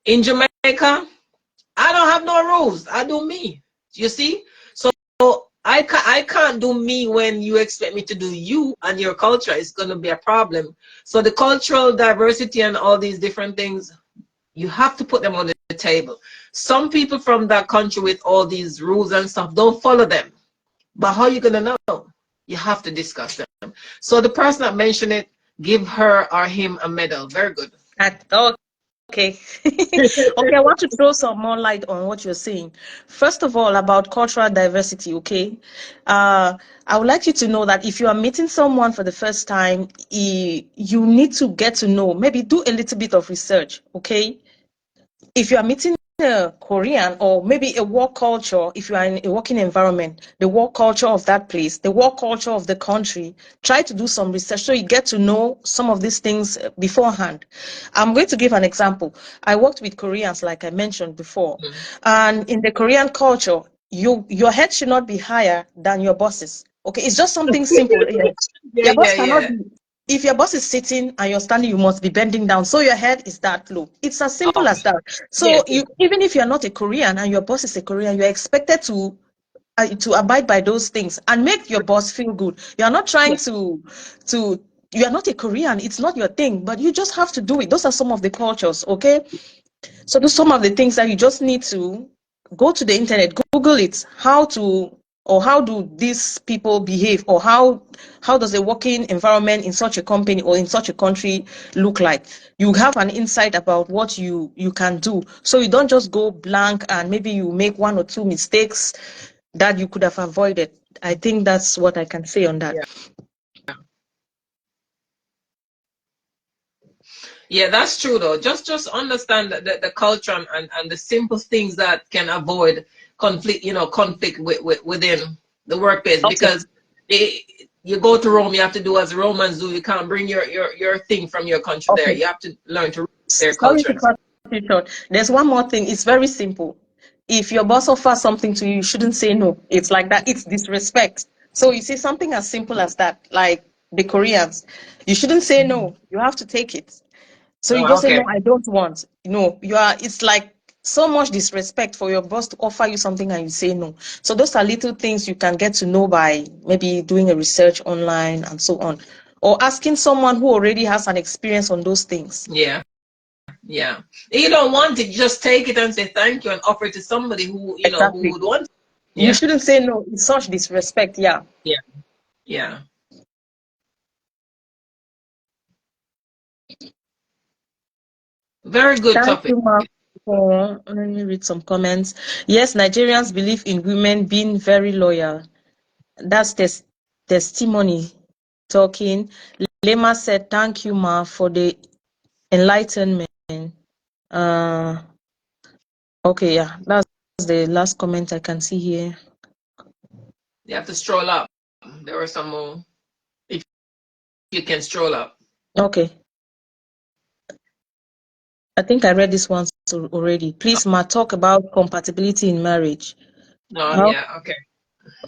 in Jamaica, I don't have no rules. I do me. You see? So I can't do me when you expect me to do you and your culture. It's going to be a problem. So the cultural diversity and all these different things, you have to put them on the table. Some people from that country with all these rules and stuff don't follow them. But how are you going to know? You have to discuss them. So the person that mentioned it, give her or him a medal. Very good. Okay. Okay, I want to throw some more light on what you're saying. First of all, about cultural diversity, okay? I would like you to know that if you are meeting someone for the first time, you need to get to know, maybe do a little bit of research, okay? If you are meeting a Korean or maybe a work culture, if you are in a working environment, the work culture of that place, the work culture of the country, try to do some research so you get to know some of these things beforehand. I'm going to give an example. I worked with Koreans, like I mentioned before, and in the Korean culture, your head should not be higher than your bosses. Okay, it's just something simple. Your boss cannot be. If your boss is sitting and you're standing, you must be bending down. So your head is that low. It's as simple as that. So even if you're not a Korean and your boss is a Korean, you're expected to abide by those things and make your boss feel good. You're not trying to you are not a Korean. It's not your thing, but you just have to do it. Those are some of the cultures, okay? So those some of the things that you just need to go to the internet, Google it, how do these people behave, or how does a working environment in such a company or in such a country look like. You have an insight about what you can do, so you don't just go blank and maybe you make one or two mistakes that you could have avoided. I think that's what I can say on that. Yeah, that's true though. Just understand that the culture and the simple things that can avoid conflict, conflict within the workplace. Okay. Because you go to Rome, you have to do as Romans do. You can't bring your thing from your country there. Okay. You have to learn to their Sorry to culture. cut you short. There's one more thing. It's very simple. If your boss offers something to you, you shouldn't say no. It's like that. It's disrespect. So you see something as simple as that, like the Koreans, you shouldn't say no. You have to take it. So you just say, Okay. no, I don't want. It's like so much disrespect for your boss to offer you something and you say no. So those are little things you can get to know by maybe doing a research online and so on, or asking someone who already has an experience on those things. Yeah. Yeah. If you don't want it, just take it and say thank you and offer it to somebody who who Exactly. would want it. You Yeah. shouldn't say no. It's such disrespect. Yeah. Yeah. Yeah. Very good Thank topic. you, Mark. Let me read some comments. Yes, Nigerians believe in women being very loyal. That's testimony talking. Lema said, thank you, Ma, for the enlightenment. Okay, yeah, that's the last comment I can see here. You have to stroll up. There were some more. If you can stroll up. Okay. I think I read this one already. Please, Ma, talk about compatibility in marriage. No, yeah, okay.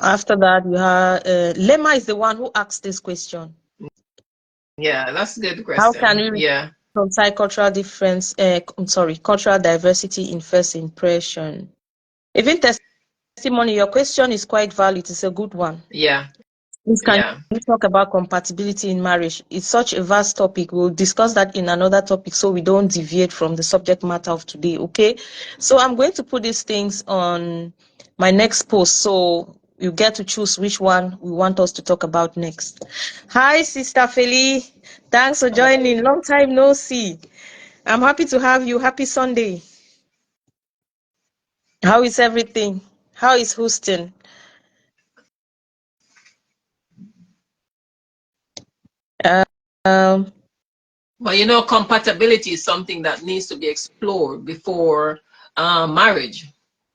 After that, you have Lema is the one who asked this question. Yeah, that's a good question. How can we reconcile cultural difference? Cultural diversity in first impression. Even testimony, your question is quite valid. It's a good one. Yeah. Can we talk about compatibility in marriage? It's such a vast topic. We'll discuss that in another topic so we don't deviate from the subject matter of today, okay? So I'm going to put these things on my next post so you get to choose which one we want us to talk about next. Hi, Sister Feli. Thanks for joining. Long time no see. I'm happy to have you. Happy Sunday. How is everything? How is Houston? Well, compatibility is something that needs to be explored before marriage.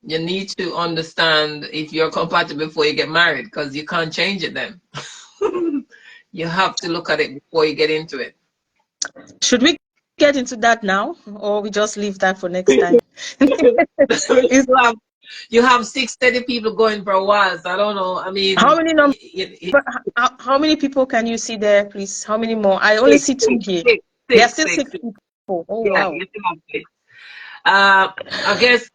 You need to understand if you're compatible before you get married, because you can't change it then. You have to look at it before you get into it. Should we get into that now, or we just leave that for next time? You have 630 people going for a while, so I don't know. I mean, how many people can you see there, please? How many more? I only see two here. There are still six people. Oh, Yeah, wow. exactly. I guess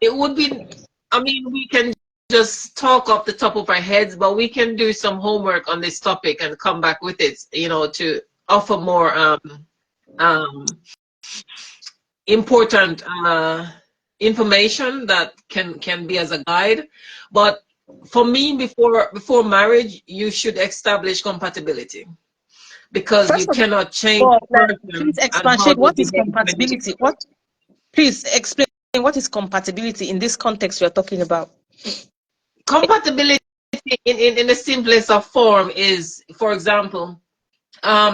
it would be, I mean, we can just talk off the top of our heads, but we can do some homework on this topic and come back with it, to offer more um, important information that can be as a guide. But for me, before marriage, you should establish compatibility, because you First of cannot change all, the please person and how expatiate. they What is behave when you get compatibility? What? Please explain what is compatibility in this context you're talking about. compatibility in the simplest of form is, for example,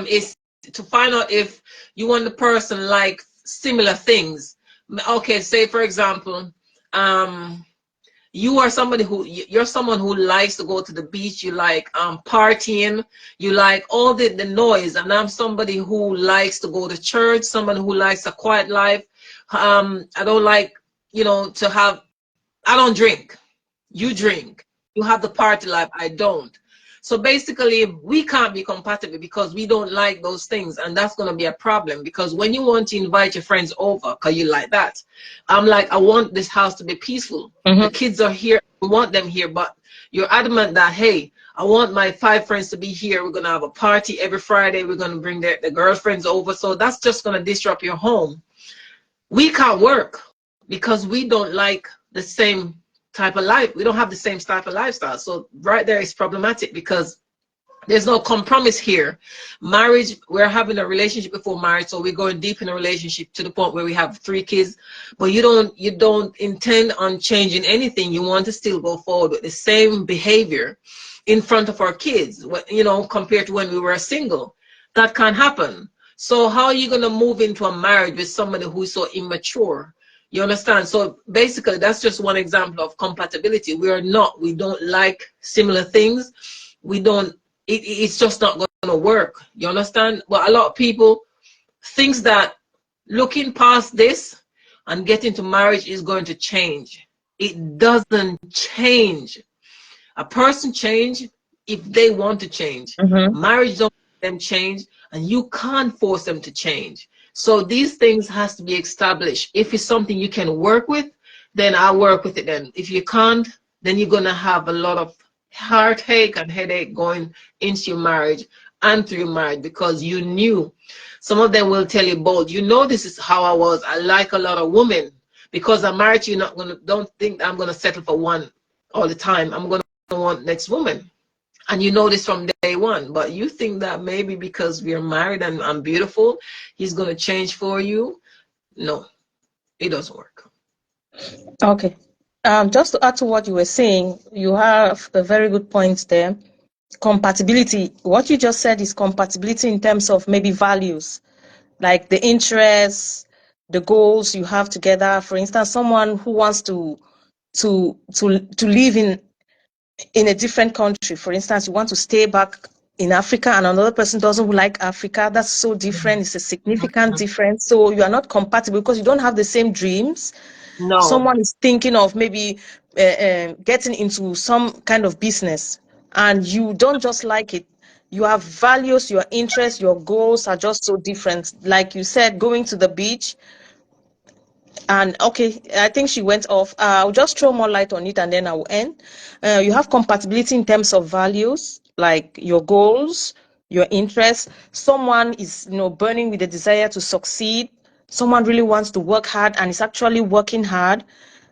is to find out if you want the person like similar things. Okay, say for example, you're someone who likes to go to the beach, you like partying, you like all the noise, and I'm somebody who likes to go to church, someone who likes a quiet life. I don't like, to have, I don't drink, you drink, you have the party life, I don't. So basically we can't be compatible because we don't like those things, and that's going to be a problem, because when you want to invite your friends over because you like that, I'm like, I want this house to be peaceful. The kids are here, we want them here, but you're adamant that, hey, I want my 5 friends to be here, we're going to have a party every Friday, we're going to bring the girlfriends over, so that's just going to disrupt your home. We can't work because we don't like the same type of life. We don't have the same type of lifestyle. So right there is problematic, because there's no compromise here. Marriage, we're having a relationship before marriage, so we're going deep in a relationship to the point where we have 3 kids, but you don't intend on changing anything. You want to still go forward with the same behavior in front of our kids, compared to when we were single. That can't happen. So how are you going to move into a marriage with somebody who's so immature? You understand? So basically, that's just one example of compatibility. We don't like similar things. We don't, it's just not going to work. You understand? But a lot of people thinks that looking past this and getting to marriage is going to change. It doesn't change. A person change if they want to change. Mm-hmm. Marriage don't make them change, and you can't force them to change. So these things has to be established. If it's something you can work with, then I'll work with it then. If you can't, then you're gonna have a lot of heartache and headache going into your marriage and through your marriage, because you knew. Some of them will tell you bold, this is how I was. I like a lot of women. Because I'm married to you, don't think I'm gonna settle for one all the time. I'm gonna want next woman, and you know this from day one. But you think that maybe because we're married and I'm beautiful, he's going to change for you. No, it doesn't work. Okay. Just to add to what you were saying, you have a very good point there. Compatibility. What you just said is compatibility in terms of maybe values, like the interests, the goals you have together. For instance, someone who wants to live in a different country. For instance, you want to stay back in Africa and another person doesn't like Africa. That's so different. It's a significant difference. So you are not compatible because you don't have the same dreams. No, Someone is thinking of maybe getting into some kind of business and you don't just like it. You have values, your interests, your goals are just so different. Like you said, going to the beach, and okay, I think she went off. I'll just throw more light on it and then I'll end. You have compatibility in terms of values, like your goals, your interests. Someone is, burning with the desire to succeed. Someone really wants to work hard and is actually working hard.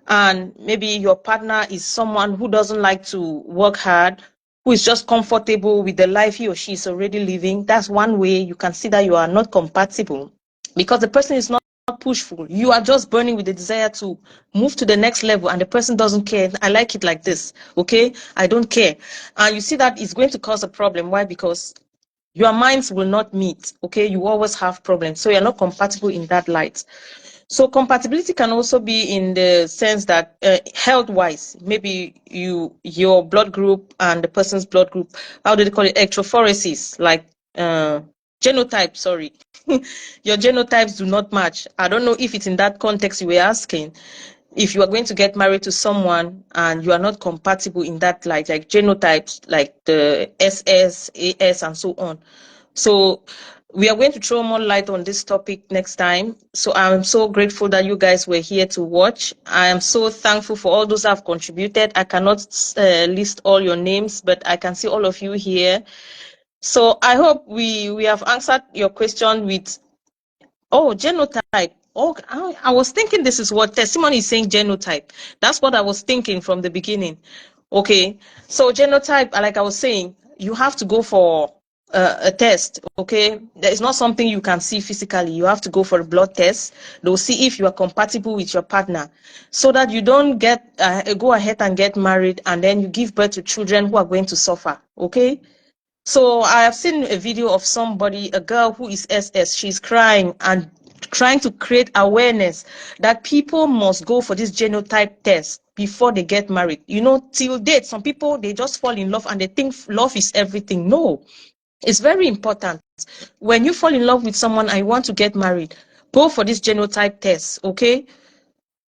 And maybe your partner is someone who doesn't like to work hard, who is just comfortable with the life he or she is already living. That's one way you can see that you are not compatible, because the person is not pushful. You are just burning with the desire to move to the next level, and the person doesn't care. I like it like this, okay? I don't care. And you see that it's going to cause a problem. Why? Because your minds will not meet, okay? You always have problems. So you're not compatible in that light. So compatibility can also be in the sense that health-wise, maybe your blood group and the person's blood group, how do they call it? Electrophoresis, like genotype, sorry. Your genotypes do not match. I don't know if it's in that context you were asking. If you are going to get married to someone and you are not compatible in that light, like genotypes, like the SS, AS, and so on. So we are going to throw more light on this topic next time. So I'm so grateful that you guys were here to watch. I am so thankful for all those that have contributed. I cannot list all your names, but I can see all of you here. So I hope we have answered your question with, oh, genotype. Oh, I was thinking this is what testimony is saying, genotype. That's what I was thinking from the beginning. Okay, so genotype, like I was saying, you have to go for a test. Okay, there is not something you can see physically. You have to go for a blood test. They'll see if you are compatible with your partner, so that you don't get go ahead and get married and then you give birth to children who are going to suffer. Okay. So I have seen a video of somebody, a girl who is SS. She's crying and trying to create awareness that people must go for this genotype test before they get married. You know, till date, some people, they just fall in love and they think love is everything. No, it's very important. When you fall in love with someone and you want to get married, go for this genotype test, okay?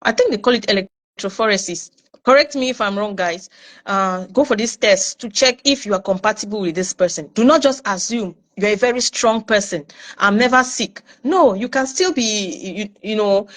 I think they call it electrophoresis. Correct me if I'm wrong, guys. Go for this test to check if you are compatible with this person. Do not just assume you're a very strong person. I'm never sick. No, you can still be, you know,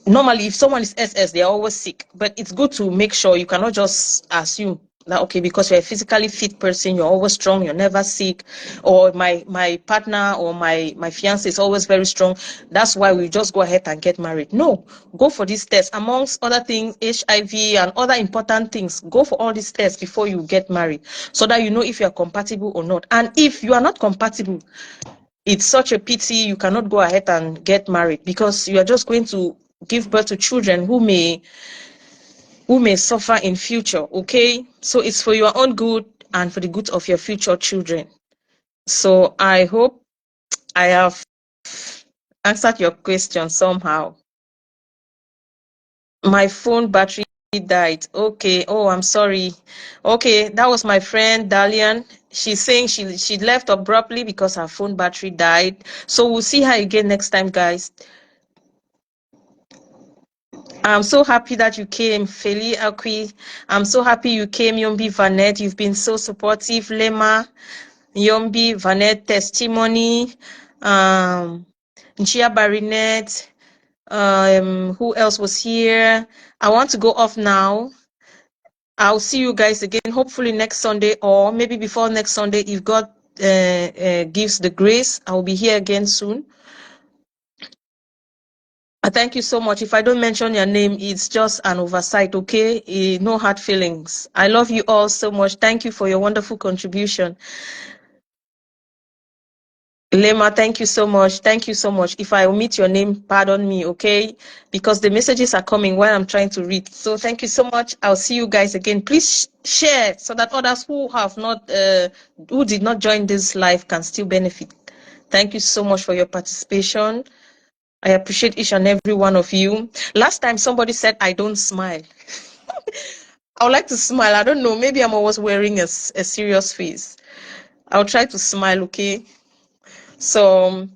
normally if someone is SS, they're always sick. But it's good to make sure you cannot just assume that, okay, because you're a physically fit person, you're always strong, you're never sick, or my partner or my fiance is always very strong, that's why we just go ahead and get married. No, go for this test. Amongst other things, HIV and other important things, go for all these tests before you get married, so that you know if you're compatible or not. And if you are not compatible, it's such a pity you cannot go ahead and get married, because you are just going to give birth to children who may suffer in future. Okay, so it's for your own good and for the good of your future children. So I hope I have answered your question somehow. My phone battery died. Okay, oh, I'm sorry. Okay, that was my friend Dalian. She's saying she left abruptly because her phone battery died. So we'll see her again next time, guys. I'm so happy that you came, Feli Akwi. I'm so happy you came, Yombi Vanet. You've been so supportive. Lema, Yombi Vanet, testimony. Njia Barinet. Who else was here? I want to go off now. I'll see you guys again, hopefully next Sunday, or maybe before next Sunday, if God gives the grace. I'll be here again soon. Thank you so much. If I don't mention your name, it's just an oversight, okay? No hard feelings. I love you all so much. Thank you for your wonderful contribution. Lema, thank you so much. Thank you so much. If I omit your name, pardon me, okay? Because the messages are coming while I'm trying to read. So thank you so much. I'll see you guys again. Please share so that others who have not, who did not join this live can still benefit. Thank you so much for your participation. I appreciate each and every one of you. Last time somebody said I don't smile. I would like to smile. I don't know. Maybe I'm always wearing a serious face. I'll try to smile, okay? So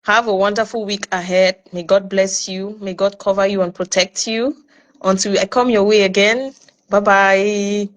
have a wonderful week ahead. May God bless you. May God cover you and protect you. Until I come your way again. Bye-bye.